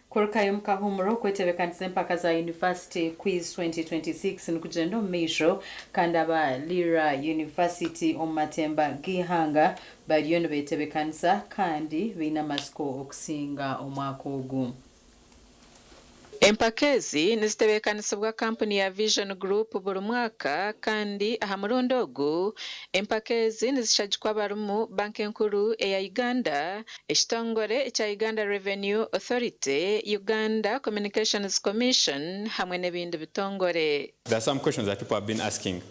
Kurukayo mkahumuro kwetebekanisa empaka za University Quiz 2026 nkujendo misho kandaba Lira University omatemba gihanga bariyo betebekanisa kandi bina masiko okusinga omwaka ogu. Empakezi nizitebekanisa kampuni ya Vision Group buri mwaka kandi aha murundi ogu empakezi nizishajikwa barimu banki enkuru eya Uganda, ekitongore ekya Uganda Revenue Authority, Uganda Communications Commission hamwe n'ebindi bitongore. There are some questions that people have been asking.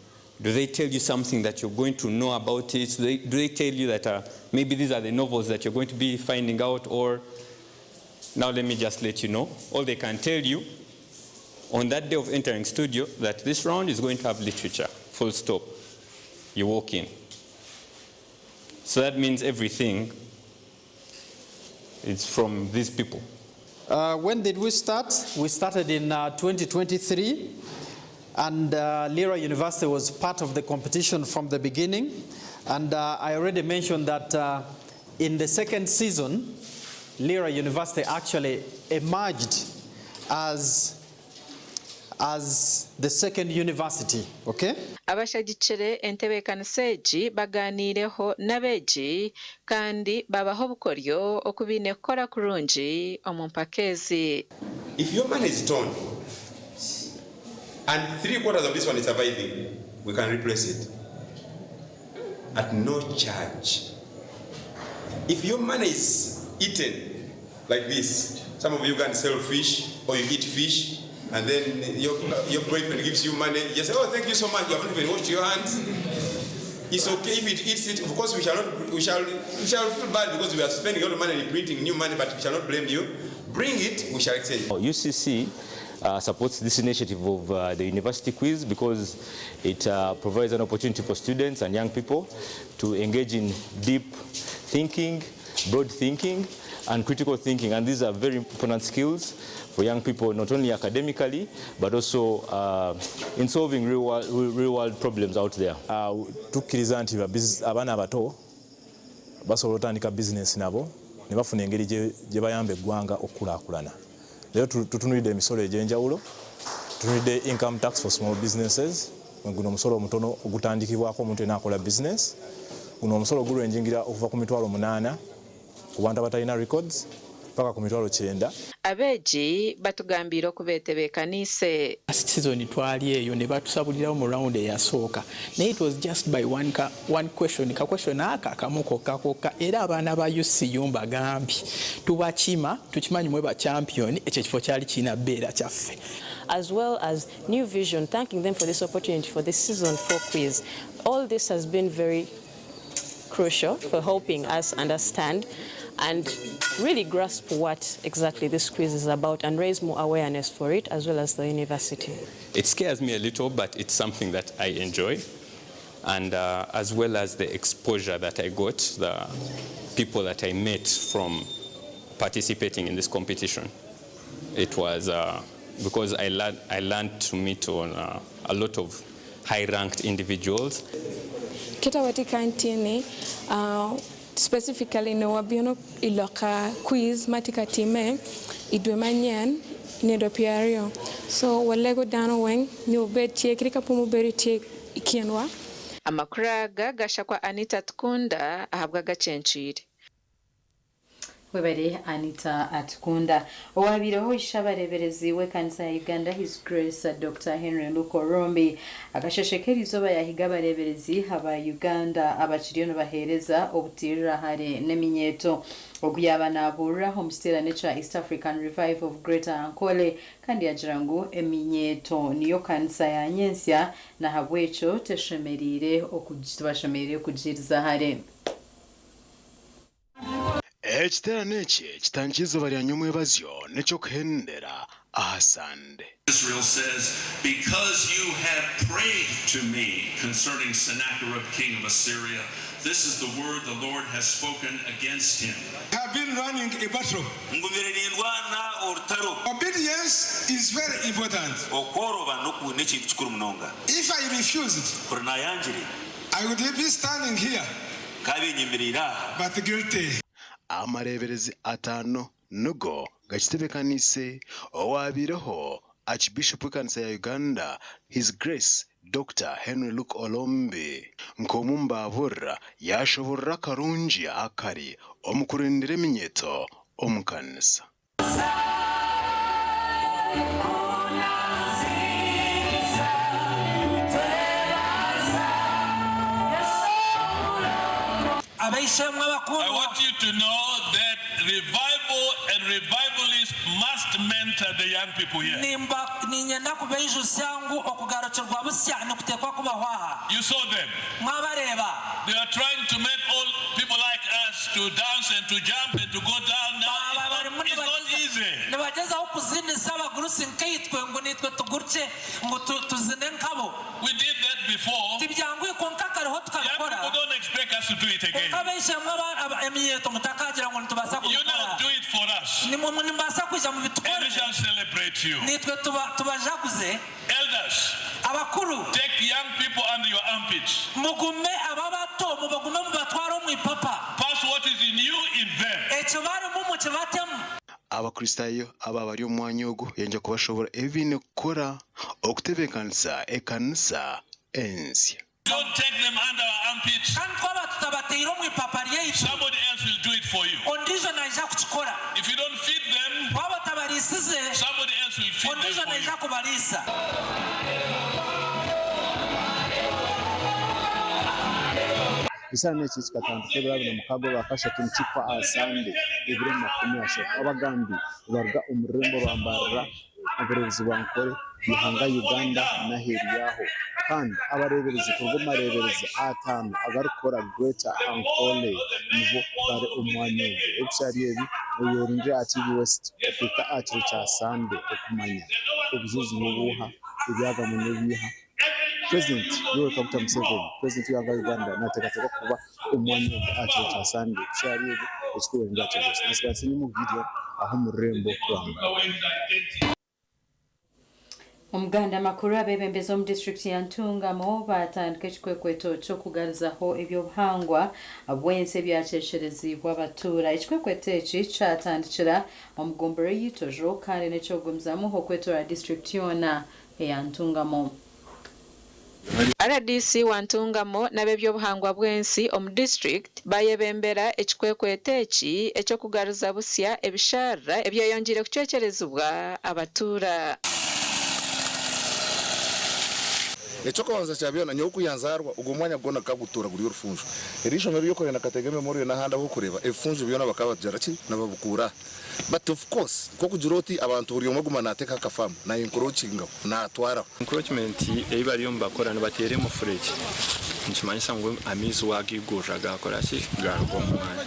Do they tell you something that you're going to know about it? Do they tell you that maybe these are the novels that you're going to be finding out? Or now let me just let you know. All they can tell you on that day of entering studio that this round is going to have literature, full stop. You walk in. So that means everything is from these people. When did we start? We started in 2023, and Lira University was part of the competition from the beginning. And I already mentioned that in the second season, Lira University actually emerged as the second university, okay? Abashagicire entebekanisa egi baganireho n'abeegi kandi babaho bukoryo okubinekora kurungi omu mpakezi. If your money is torn and 3/4 of this one is surviving, we can replace it at no charge. If your money is eaten like this, some of you can sell fish or you eat fish, and then your boyfriend gives you money, you say, oh, thank you so much, you haven't even washed your hands. It's okay if it eats it. Of course, we shall feel bad because we are spending a lot of money in printing new money, but we shall not blame you. Bring it, we shall exchange. UCC supports this initiative of the University Quiz because it provides an opportunity for students and young people to engage in deep thinking, broad thinking, and critical thinking, and these are very important skills for young people, not only academically, but also in solving real world problems out there. Tukkiriza nti abaana abato basobola otandika bizinesi nabo ne bafuna engeri gye bayamba eggwanga okukulaakulana. Leero tutunuulidde emisolo egy'enjawulo, tutunuulidde income tax for small businesses, guno omusolo omutono ogutandikibwako omuntu enaakola business, guno omusolo gulwenjingira okuva ku mitwalo 8 ku bantu abatalina records paka ku mitwalo 9. Abeegi batugambira okubeetebeekanise. Last season twali eyo ne batusabulirawo mu round eyasooka. Naye it was just by one question. Ka question aka akamu kokka era abaana ba UCU mbagambye tubakima tukimanyi mwe ba champion ekyo kifo kyali kina beera kyaffe. As well as New Vision, thanking them for this opportunity for this season 4 quiz. All this has been very crucial for helping us understand and really grasp what exactly this quiz is about and raise more awareness for it, as well as the university. It scares me a little, but it's something that I enjoy, and as well as the exposure that I got, the people that I met from participating in this competition. It was because I learned to meet on a lot of high-ranked individuals. Kitawatika ntini specifically no wabiono iloka quiz matika time idwe manyan nedo piario so walego dano weng ni obetie kirika pumu berite ikienwa. Amakuru aga gashakwa Anita Tukunda ahabwa Agacencwire. Webere Anita Atukunda. Owabireho ishabareberezi w'ekanisa ya Uganda His Grace Dr. Henry Luko Rombi agasheshekera izoba yahiga abareberezi haba Uganda abakiriyo bahereza obutirira hare n'eminyeto oguyaba nabura homestay nature East African Revival of Greater Ankole kandi yagira ngo eminyeto niyo kanisa ya Nyensya na habwecho teshemerire okujitubashemerire kujiriza hare. Ekiterane ekye kitangizo bali anyumwe bazyo nekyo kuhendera ahasande. Israel says, because you have prayed to me concerning Sennacherib, king of Assyria, this is the word the Lord has spoken against him. Have been running a battle. Obedience is very important. If I refused, I would be standing here, but guilty. Amareberezi atano nugo gakitebekanise owabireho Archbishop w'ekanisa ya Uganda His Grace Dr. Henry Luke Olombe nkomumbabura yashoborra karungi akari omukurindira eminyeto omukanisa. I want you to know that revival and revivalists must mentor the young people here. You saw them. They are trying to make all people like us to dance and to jump and to go down now. It's not easy. We did that before. Young people don't expect us to do it again. You now do it for us. And we shall celebrate you. Elders, take young people under your armpits. Pass what is in you in them. Abakristayo aba bari omwanya ogu yenja kubashobora ebine kukora okutebekanisa ekanisa ensya. Don't take them under our armpits. Somebody else will do it for you. If you don't feed them, somebody else will feed them for you. Isana n'eki kikatandika ebirabyo mukago bakashatu ntikwa asande ebiro 30 abagambi baruga omurembo rwambarira oburebuzi bwankore bihanga Uganda naheriyaho kandi abareberezi kurwo mareberezi atano agarukora Greater Ankole nibo bare omwanya ebyari ebi oyorinje ati West Africa ati cha Sande okumanya obuzuzi mubuha ibyaga mu nyebiha. President Dr. Museveni, President wa Uganda natekateka kuba omwanya ati cha Sande cyari ekikuwenga kyo gyose nasigazi mu video aho murembo kwamba Omuganda makuru abebembezi omu disitulikiti ya Ntungamo batandika ekikwekweto ky'okugaruzaho ebyobuhangwa bw'ensi ebyakyesherezibwa abatuura. Ekikwekweto eki kyatandikira omu Gomboro y'Itojo kandi n'ekyogumizamu okwetora disitulikiti yona eya Ntungamo. RDC wa Ntungamo n'ab'ebyobuhangwa bw'ensi omu district bayebembera ekikwekweto eki eky'okugaruza busya ebisharra ebyeyongiire kucwecerezibwa abatuura. Echokonza chabyona nyokuyanzarwa ugomwanya gona kagutura guri urufunjo erisho mero yoko na kategeme muri na handa ho kureba efunjo byona bakabajara ki nababukura but of course ko kujuroti abantu buri omaguma nateka kafamu na encroaching na twara encroachment eibali yombakora nabatere mu fridge nchimanyisa ngo amizi wagigura gakora ki garwo mwanya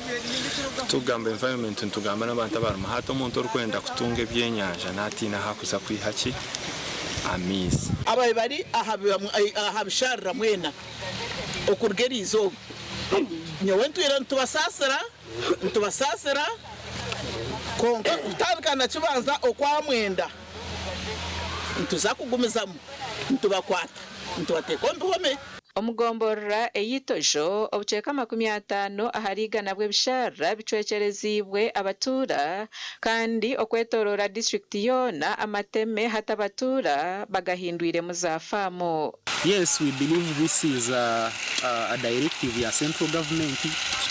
tugamba environment tugamba nabantu abaruma hato umuntu orikwenda kutunga ebyenyanja natina hakuza kwihaki amizi abaye bari ahabisharra mwena okurgerizo nyewe ntwira ntubasasira konka kutabikana kibanza okwa mwenda ntuza kugumizamu ntubakwata ntubateka ombihome Omugomborra eyitojo obuceka 50 aharigana bw'ebisharra bicwecerezibwe abatuura kandi okwetorora district yona amateme hata abatuura bagahindwire mu za faamu. Yes, we believe this is a directive ya central government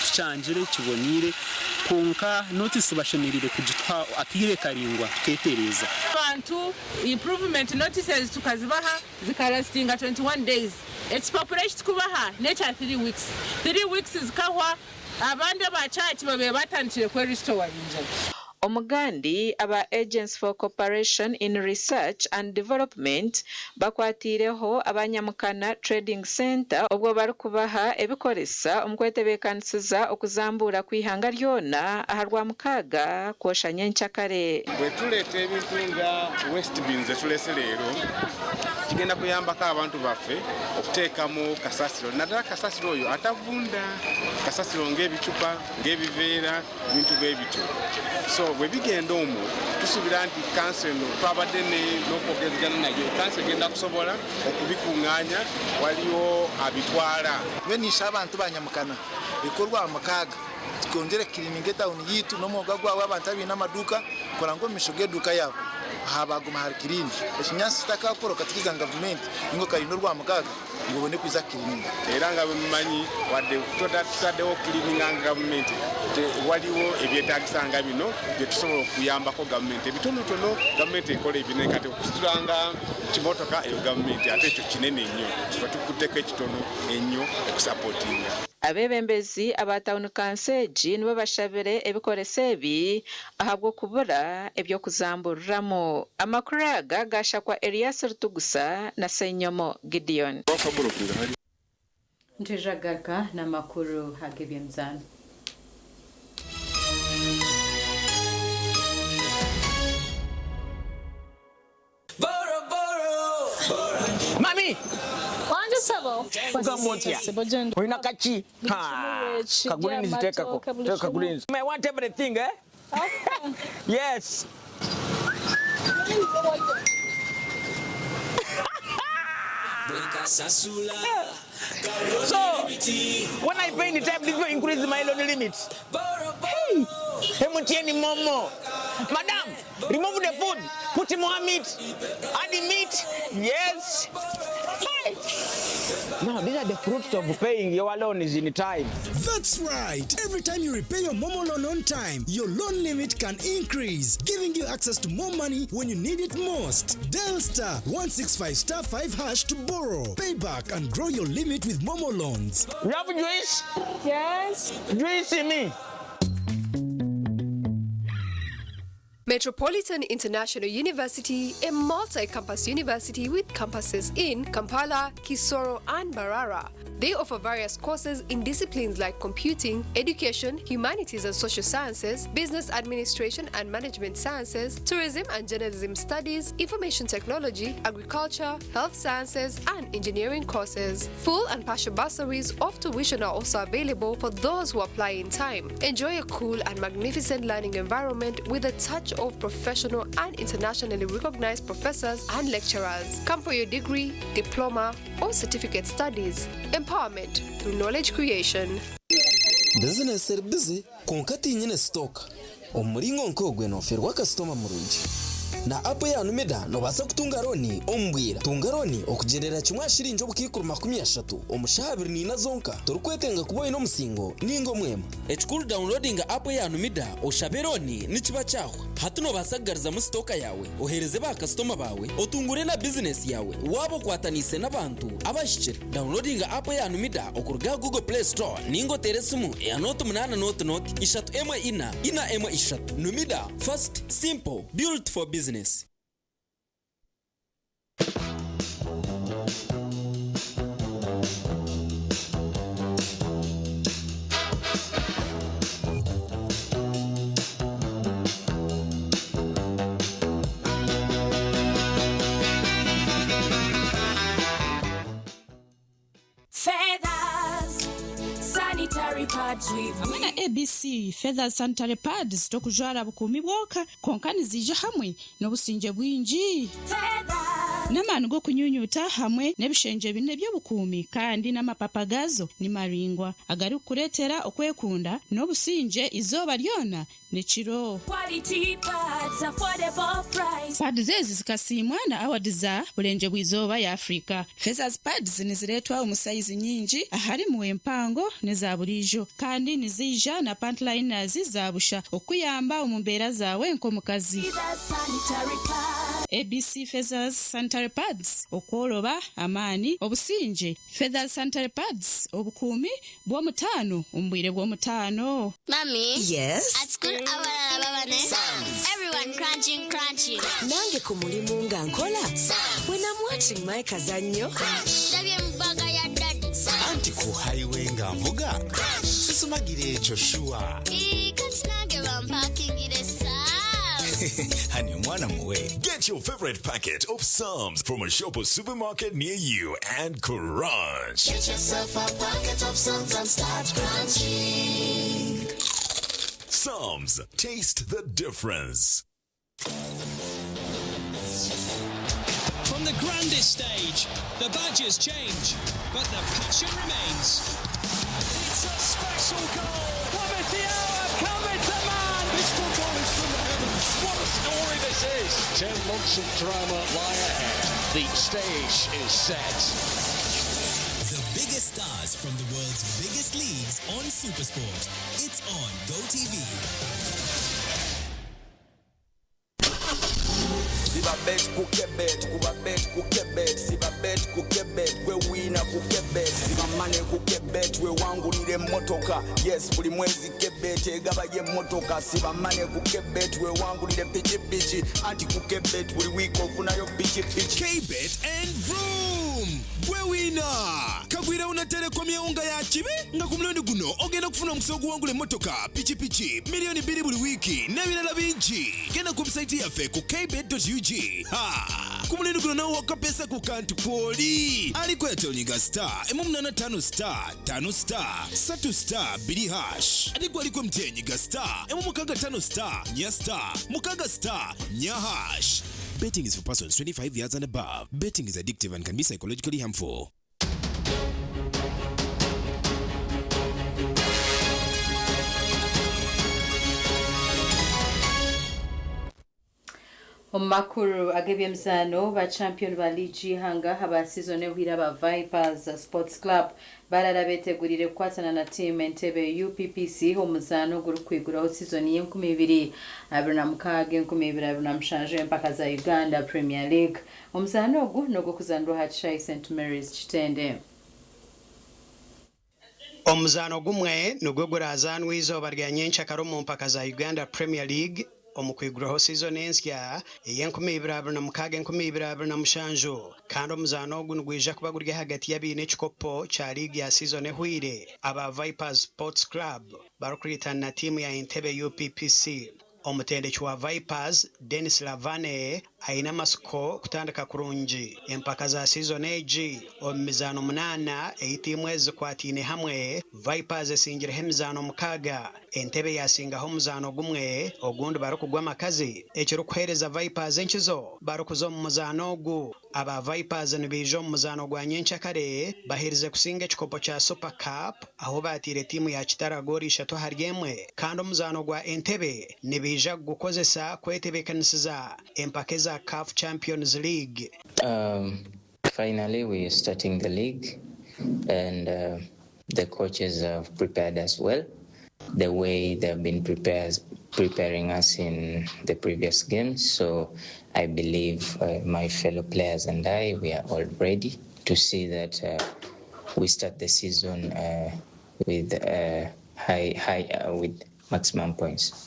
tuchanjire kibonire konka notice bashemerire kugitwa akire karingwa tuketereza abantu improvement notices tukazibaha zikalastinga 21 days expopulation kubaha nature 3 weeks 3 weeks zikahwa abandi abachachi babe batandikire kwe restore inje. Omugandi aba Agents for Cooperation in Research and Development bakwatireho abanyamukana Trading Center obwo barukubaha ebikoresa omukwetebekanisiza okuzambura kwihanga lyona aharwa mukaga kwoshanya enchakare. Bwetuleta ebintu nga waste bins tulese leero kigenda kuyambako abantu baffe okuteekamu kasasiro naddala kasasiro oyo atavunda kasasiro ng'ebicupa ng'ebiveera ebintu bwebityo so bwe bigenda omwo tusuubira nti kanso eno twabadde n'okwogezegana nayo kanso egenda kusobola okubikuŋŋaanya waliwo abitwala benisha abantu banyamukana bikorwa mukaaga tukongere kirininge town yitu n'omwoga gwawe abantu abina amaduka korango mishoge duka yabo habaguma hari kirindi ekinyasi takakoro katikiza government ingo karindo rwa mukaga ngo bone kwiza kirindi era nga bimanyi wadde tutaddewo kirininga government waliwo ebyetaagisanga bino bye tusobola okuyambako gavumenti ebitonotono gavumenti ekola ebine kati okusitulanga kimotoka eyo gavumenti ate ekyo kinene nnyo kiba tukutteko ekitono ennyo okusapootinga. Abebembezi aba town council nibo bashabire ebikoresa ebi ahabwo kubura ebyokuzamburiramu. Amakuru aga gashakwa Elias Rutugusa na Senyomo Gideon. Ntijagaruka na makuru hagebyemzana. Mami! Wanje sabo. Ugamotia. Oina kachi. Ha. Kagulinzi tekako. Teka kagulinzi. I want everything, eh? Okay. Yes. So, when I pay the time, this will increase my loan limit. Hey, Hemutieni Momo. Madam, remove the food. Put more meat. Add the meat. Yes. Hey. Now, these are the fruits of paying your loan is in time. That's right. Every time you repay your Momo loan on time, your loan limit can increase, giving you access to more money when you need it most. Dial *165*5# to borrow, pay back, and grow your limit with Momo loans. You have juice? Yes. Juice in me. Metropolitan International University, a multi-campus university with campuses in Kampala, Kisoro, and Mbarara. They offer various courses in disciplines like computing, education, humanities and social sciences, business administration and management sciences, tourism and journalism studies, information technology, agriculture, health sciences, and engineering courses. Full and partial bursaries of tuition are also available for those who apply in time. Enjoy a cool and magnificent learning environment with a touch of professional and internationally recognized professors and lecturers. Come for your degree, diploma, or certificate studies. Empowerment through knowledge creation. Business er busy konkati nyine stock. Omuringo nkogwe no ferwa customer murungi. Na apo ya numeda no basa kutunga roni ombwira. Tunga roni okugerera kimwa shirinjo bukikuru 30 omushabiri ni nazonka. Turukwetenga kuboye no musingo ningo mwema. Ekikuru downloading apo ya numeda oshaberoni nikiba cyaho. Hatuno basagariza mu stoka yawe ohereze ba customer bawe otungure na business yawe wabo kwatanise n'abantu abashikira. Downloading apo ya numeda okuruga Google Play Store ningo teresumu ya note 8 note ishatu emwe ina emwe ishatu. Numida fast simple built for business. Hamwe na ABC Feathers Sanitary Pads tokujwara bukumi bwoka konkani zije hamwe n'obusinge bwingi n'amani go kunyunyuta hamwe n'ebishenje bine by'obukumi kandi n'amapapagazo ni maringwa agari kuretera okwekunda n'obusinge izoba lyona nechiro quality pads affordable price. Pads zezi zikasimwa na award za bulenje bw'izoba ya Afrika. Feathers Pads niziretwa umusayizi nyingi ahari mu empango neza bulijo kandi nizija na pantliners zabusha okuyamba umumbera zawe nkomukazi. ABC Feathers Sanitary Pads okwoloba amani obusinge. Feathers Sanitary Pads obukumi bwo mutano umbwire bwo mutano. Mommy, yes, at school everyone crunching. Nange ku mulimu nga nkola when I'm watching my kazanyo ndabye mbaga ya daddy anti ku highway nga mvuga sisumagire ekyo shuwa katinage bampakingire Honey, mwana muwe. Get your favorite packet of Psalms from a shop or supermarket near you and crunch. Get yourself a packet of Psalms and start crunching. Psalms, taste the difference. From the grandest stage, the badges change, but the passion remains. It's a special goal. What is the hour coming to man? This football is from the heavens. What a story this is. 10 months of drama lie ahead. The stage is set. The biggest stars from the world's biggest leagues on SuperSport. It's on GoTV. Sibabet kukebet sibabet kukebet we wina kukebet sibamane kukebet we wangu nile motoka yes buli mwezi kebet egaba ye motoka sibamane kukebet we wangu nile pichi anti kukebet buli week ofunayo pichi Kbet and vroom we wina kagwira una telekom ya unga ya chibi nga kumuloni guno ogenda kufuna omusogo wangu le motoka pichi milioni 2 buli wiki nebirala bingi genda ku website yafe ku kbet.ug kumuloni guno nawo wakapesa ku kantu poli aliko yatoniga star M85 star 5 star 3 star 2 hash aliko aliko mtenyiga star M65 star nya star mukaga star nya hash. Betting is for persons 25 years and above. Betting is addictive and can be psychologically harmful. Omakuru agebyemzano ba champion ba ligi hanga haba season ehwira ba Vipers Sports Club barara betegurire kwatana na team Entebbe UPPC omuzano guru kwiguraho season y'enkumibiri abana mukage 2027 mpaka za Uganda Premier League. Omuzano ogu nogo kuzandwa hacha St Mary's Kitende. Omuzano gumwe nugwe gurazanwa izoba rya nyencha karomo mpaka za Uganda Premier League omukwiguraho season ensya ey'2026-2027 kandi omuzaano ogu nigwija kuba guri hagati y'abaine ekikopo kya liigi ya season ehwire aba Vipers Sports Club barukuritana na tiimu ya Entebbe UPPC. Omutendeki wa Vipers Dennis Lavane aina amasiko kutandika kurungi empaka za season egi omu mizaano 8 ey'itiimu ezikwatiine hamwe. Vipers esingireho emizaano 6, Entebbe yasingaho omuzaano gumwe ogundi barukugwa amakazi ekirikuheereza Vipers enkizo barukuza omu muzaano ogu. Aba Vipers nibaija omu muzaano gwa nyenkyakare baherize kusinga ekikopo kya Super Cup aho batiire tiimu ya Kitara goori 3-1 kandi omuzaano gwa Entebbe nibaija gukozesa kwetebekanisiza empaka za CAF Champions League. Finally we are starting the league and the coaches have prepared us well the way they've been preparing us in the previous games. So I believe my fellow players and we are all ready to see that we start the season with with maximum points.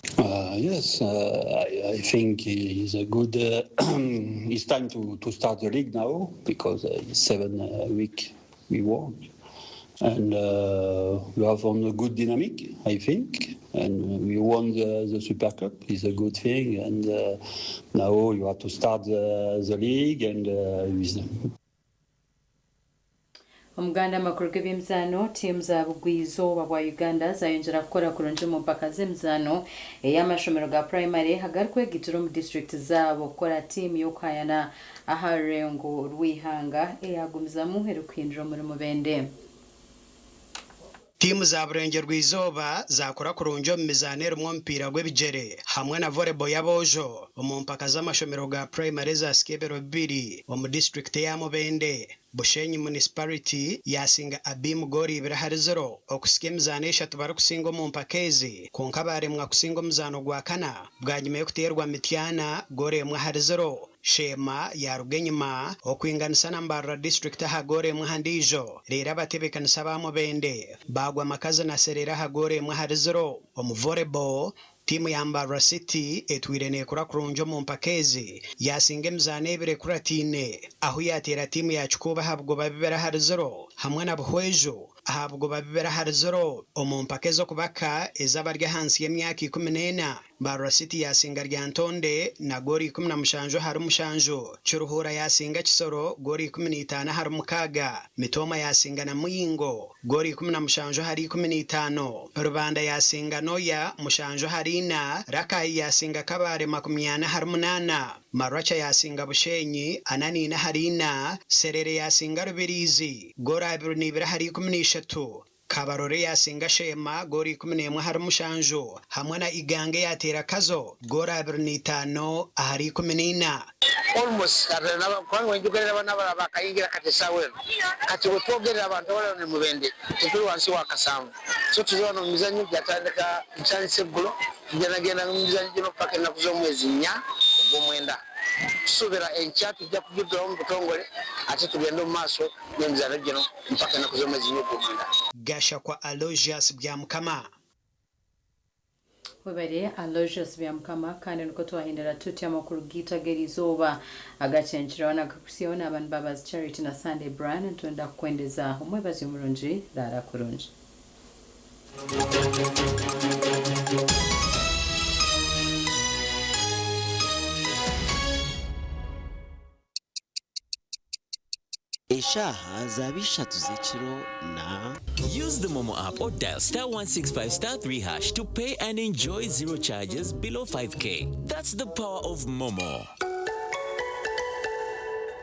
Yes, I think it's a good. It's time to start the league now because it's 7 weeks we work, and we have on a good dynamic, I think, and we won the Super Cup. It's a good thing, and now you have to start the league and with. Omuganda amakuru g'ebyemizano tiimu za bugwizo bwa Uganda zayongera kukora kurungi mu mpaka z'emizano ey'amashomero ga primary hagarkwegitira mu district zaabo kukora tiimu y'okwayana aha rurengo rw'ihanga eyagumizamu erukwinjira muri mubende. Tiimu za Burenge rw'Izooba zakora kurungi omu mizaano erimu omupiira gw'ebigyere hamwe na volleyball y'aboojo omu mpaka z'amashomero ga primary za Skebero 2 omu district ya Mubende. Bushenyi Municipality yasinga Abim goori 2-0 okusika emizaano 3 barikusinga omu mpaka ezi konka baremwa kusinga omuzaano gwa kana bwanyuma y'okuteerwa Mityana goori 1-0. Shema ya Rugenyuma okwinganisa na Mbarara district aha goori 1-0 leero abatebekanisa ba Mubende bagwa amakazi na Serera aha goori 1-0. Omu volleyball tiimu ya Mbarara City etwire neekura kurungi omu mpaka ezi yasinga emizaano 2 kuratiine aho yateera tiimu ya Kikuuba aha bugoba 2-0 hamwe na Buhwejo aha bugoba 2-0 omu mpaka ez'okubaka ez'abari ahansi y'emyaka 14. Mbarara City yasinga Ryantonde na goori 17-7. Kiruhura yasinga Kisoro goori 15-6. Mitoma yasinga na Muyingo goori 17-15. Rubanda yasinga Noya 7-4. Rakai yasinga Kabare 40-8. Marwacha yasinga Bushenyi 4-4. Serere yasinga Rubirizi goori 2-13. Kabarore yasinga Shema goori 11-7 hamwe na Igange yateera Kazo goori 25-14. Almost kwanga njugerera bana bakayingira kati sawero kati wetwogerera abantu bali mu Mubende tuli wansi wa Kasanvu so tuzona mizanyo byatandika chance gulo genda mu mizanyo gino paka na kuzo mwezi nya ogwomwenda tusubira enchatu jja kujudura mu butongole ate tugenda mu maaso n'emizanyo gino mpaka na kuzo mwezi nya ogwomwenda. Gasha kwa Aloysius Byamukama. Webere Aloysius Byamukama kandi nuko twahindira tuti amakuru gitagerizoba Agacencwire n'Agakusiona abantu Mbabazi Charity na Sunday Brand twenda kwendeza umwebazi umurunji rara kurunji. Eshaha zabishatu z'ekiro na use the Momo app or dial *165*3# to pay and enjoy zero charges below 5k. That's the power of Momo.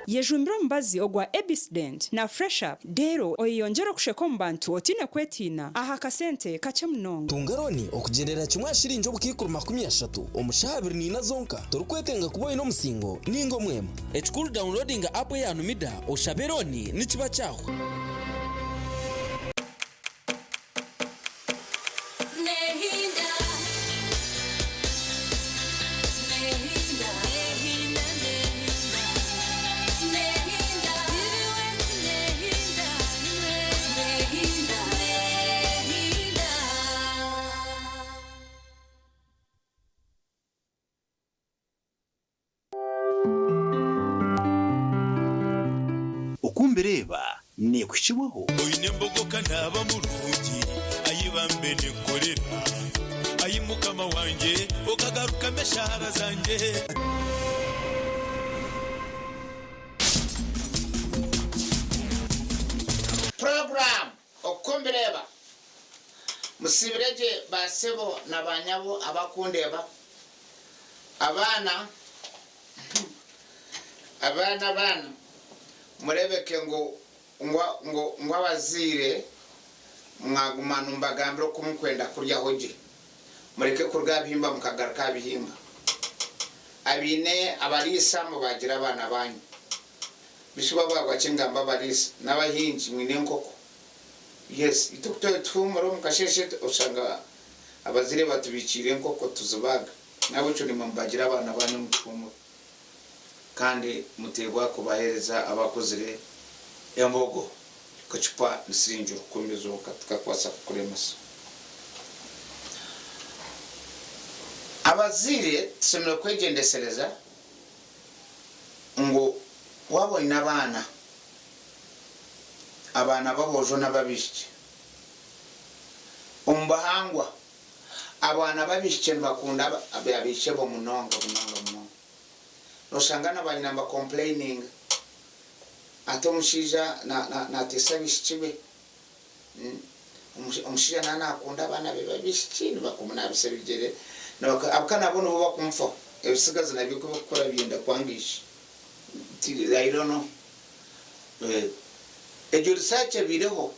Yejumbira omubazi ogwa Ebisident na Fresh Up dero oyonjera kusheka omu bantu otine kwetiina aha kasente kakye munonga. Tungaroni okugerera kimwe shiringi obukikuru 30 omushaha 2 zonka turukwetenga kuboyi n'omusingo ningo mwema ekikuru downloading app ya Numida oshaberoni nikiba cyaho. akeneye kwishyirwaho. Oyine mbogoka naba mu rugi ayibambe nikorera ayimukama wanjye ukagaruka meshara zanjye. Program okombireba musibireje basebo nabanyabo abakundeba abana murebeke ngo abazire mwagumana mbagambiro kumukwenda kurya hoje mureke kurga bihimba mukagaruka bihimba abine abarisa mu bagira abana banyu bishuba bwagwa kingamba barisa n'abahinji mwine nkoko. Yes, itukto tumuro mukasheshe usanga abazire batubikire nkoko tuzubaga nabo cyo nimbagira abana banyu mutumo kandi mutegwa kubahereza abakozire yambogo kacupa nisinjo kumizoka tukakwasa kuremasa abazire semero kwegendesereza ngo wabonye abana babojo n'ababishye umbahangwa abana babishye bakunda ababishye bo munonga nosangana banyamba complaining atomushija na tesabishyibe umushija nakunda abana be babishye bakumuna bisabigere abakana bono bo bakumfa ebisigaza nabyo gukora byenda kwangisha. I don't know. Ejo research bireho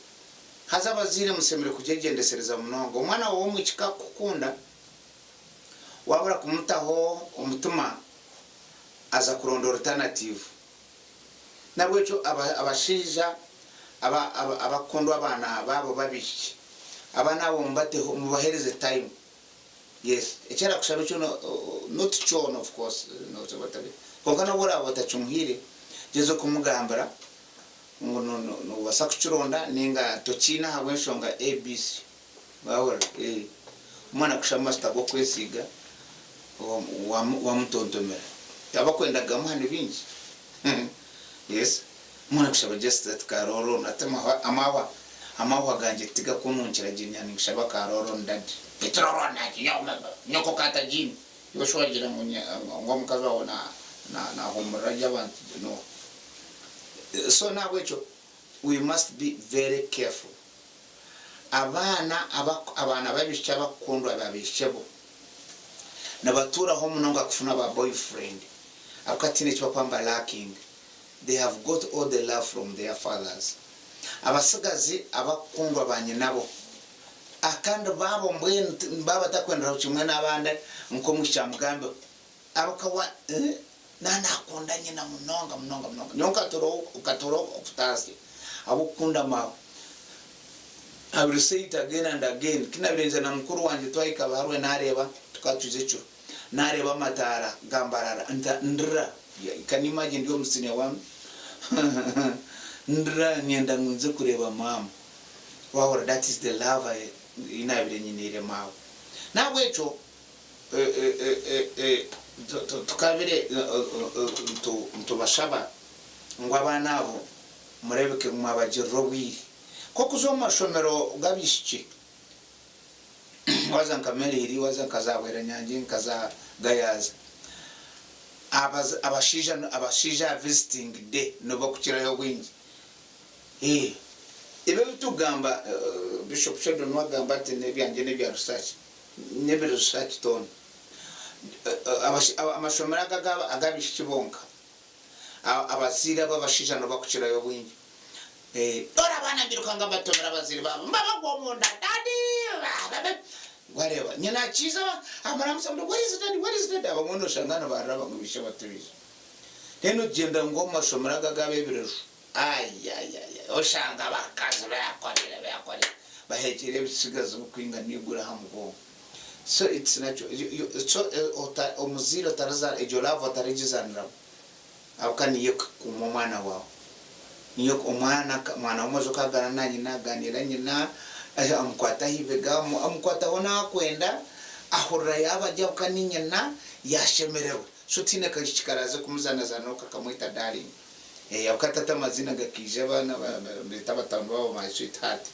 haza bazire musemere kujegendesereza munongo umwana wo mwikika kukunda wabura kumutaho umutuma aza kurondora alternative nabwo cyo abashija abakundwa abana babo babishye abana bo mbateho mubahereze time. Yes, echera kushabe cyo not chon of course not batabe kokana bora batachumhire jezo kumugambara ngo no wasakuchuronda ninga tochina habwenshonga ABC bawora umwana kushama stabo kwesiga wa mutontomera yabakwenda gamani binji. Yes, umwana kushaba just that karoro natama amawa ganje tiga kumunchira jinyani kushaba karoro ndadi petroro na nyoko kata jini yoshwa jira ngomukaza ona na homraja abantu no. So now we must be very careful. Abana babishya bakundwa babishyebo nabatura ho munonga kufuna ba boyfriend akatine cyo kwamba lacking. They have got all the love from their fathers. Abasigazi abakundwa banye nabo akanda babo mbwe baba takwenda kimwe nabande nkomusha mugambe abakawa nana akundanye na munonga nyonka ukatoro okutasi abukunda mawe. I will say it again and again. Kina birenze na mukuru wanje twaika barwe nareba tukatuzecho nareba matara gambarara ndra can you imagine ndio msinya wangu ndra nienda ngunze kureba mama wow, that is the love inabirenye nire mawe nabwecho tukabire ntubashaba ngo abana abo murebeke mwabajiro bwiri koko zo mashomero gabishiki wazanka meriri wazanka zawera nyange nkaza gayaza abashija visiting day no bakukira yo bwingi ibe bitugamba Bishop Sheldon nwagamba ati nebyange nebya research nebe research ton amashomero agabishiki bonka abazira babashija no bakukira yo bwingi dora bana birukanga batomera abazira babo mbaba gomunda dadi wareba nyina chiza amaramusa ndo what is that abamono shangana baraba ngubisha batubiza teno genda ngoma shomera gabebirejo oshanga bakazi bayakorera bahekere bisigaza ukwinga nigura hamugo. So it's natural. So omuziro taraza ejolava tarijizanira abakani yek kumomana wao niyo mwana umozo kagana nanyi naganira nyina amkwata hibega amkwata hona kwenda ahurra yabajya ukaninyana yashemerewe so tine kashikaraze kumuzana zanoka kamwita darling yakatata amazina gakije abana bita batanu babo my sweetheart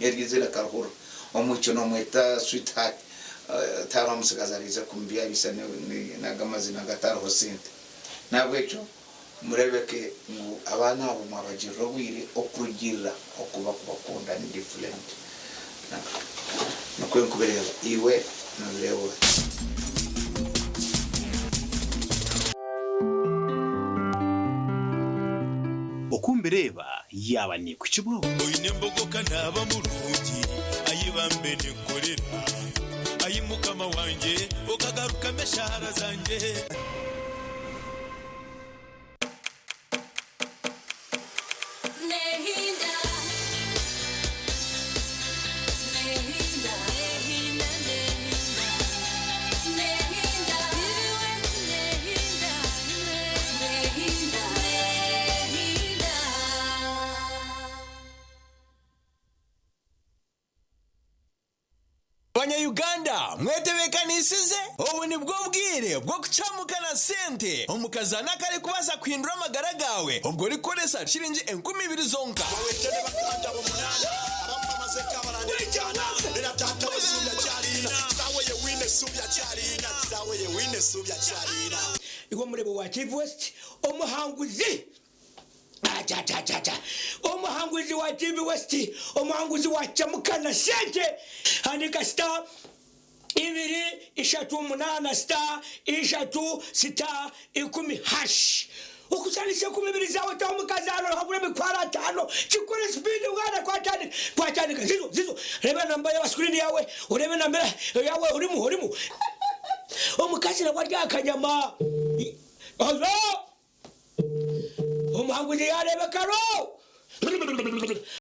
yerigizira karuhura omucyo no mweta sweetheart taramusagazariza kumbia bisa nagamazina gataro sente nabwecho murebeke abana abo mabajiro wiri okugira okuba kubakunda ni different nakwe kubereza iwe narewe okumbireba yaba ni ku kibo oyine mbogoka naba mulungi ayibambe nekolera ayimukama wanje okagaruka meshara zanje Uganda mwetebekanisize ubu ni bwo bwire bwo kucamukana sente omukazana kare kubaza kwindura amagara gawe ubwo rikoresa shiringi 20,000 zonka iwo murebo wa TV West omuhanguzi omuhanguzi wa TV West omuhanguzi wa chamukana sente andika star 238 star 3 hash ukusanisha kumibiri zawe tamukazano hakuna mikwara 5 chikore speed ngana kwa tandika zizo reba namba ya screen yawe urebe namba yawe urimu omukazi na warya akanyama azo omuhanguzi yarebe karo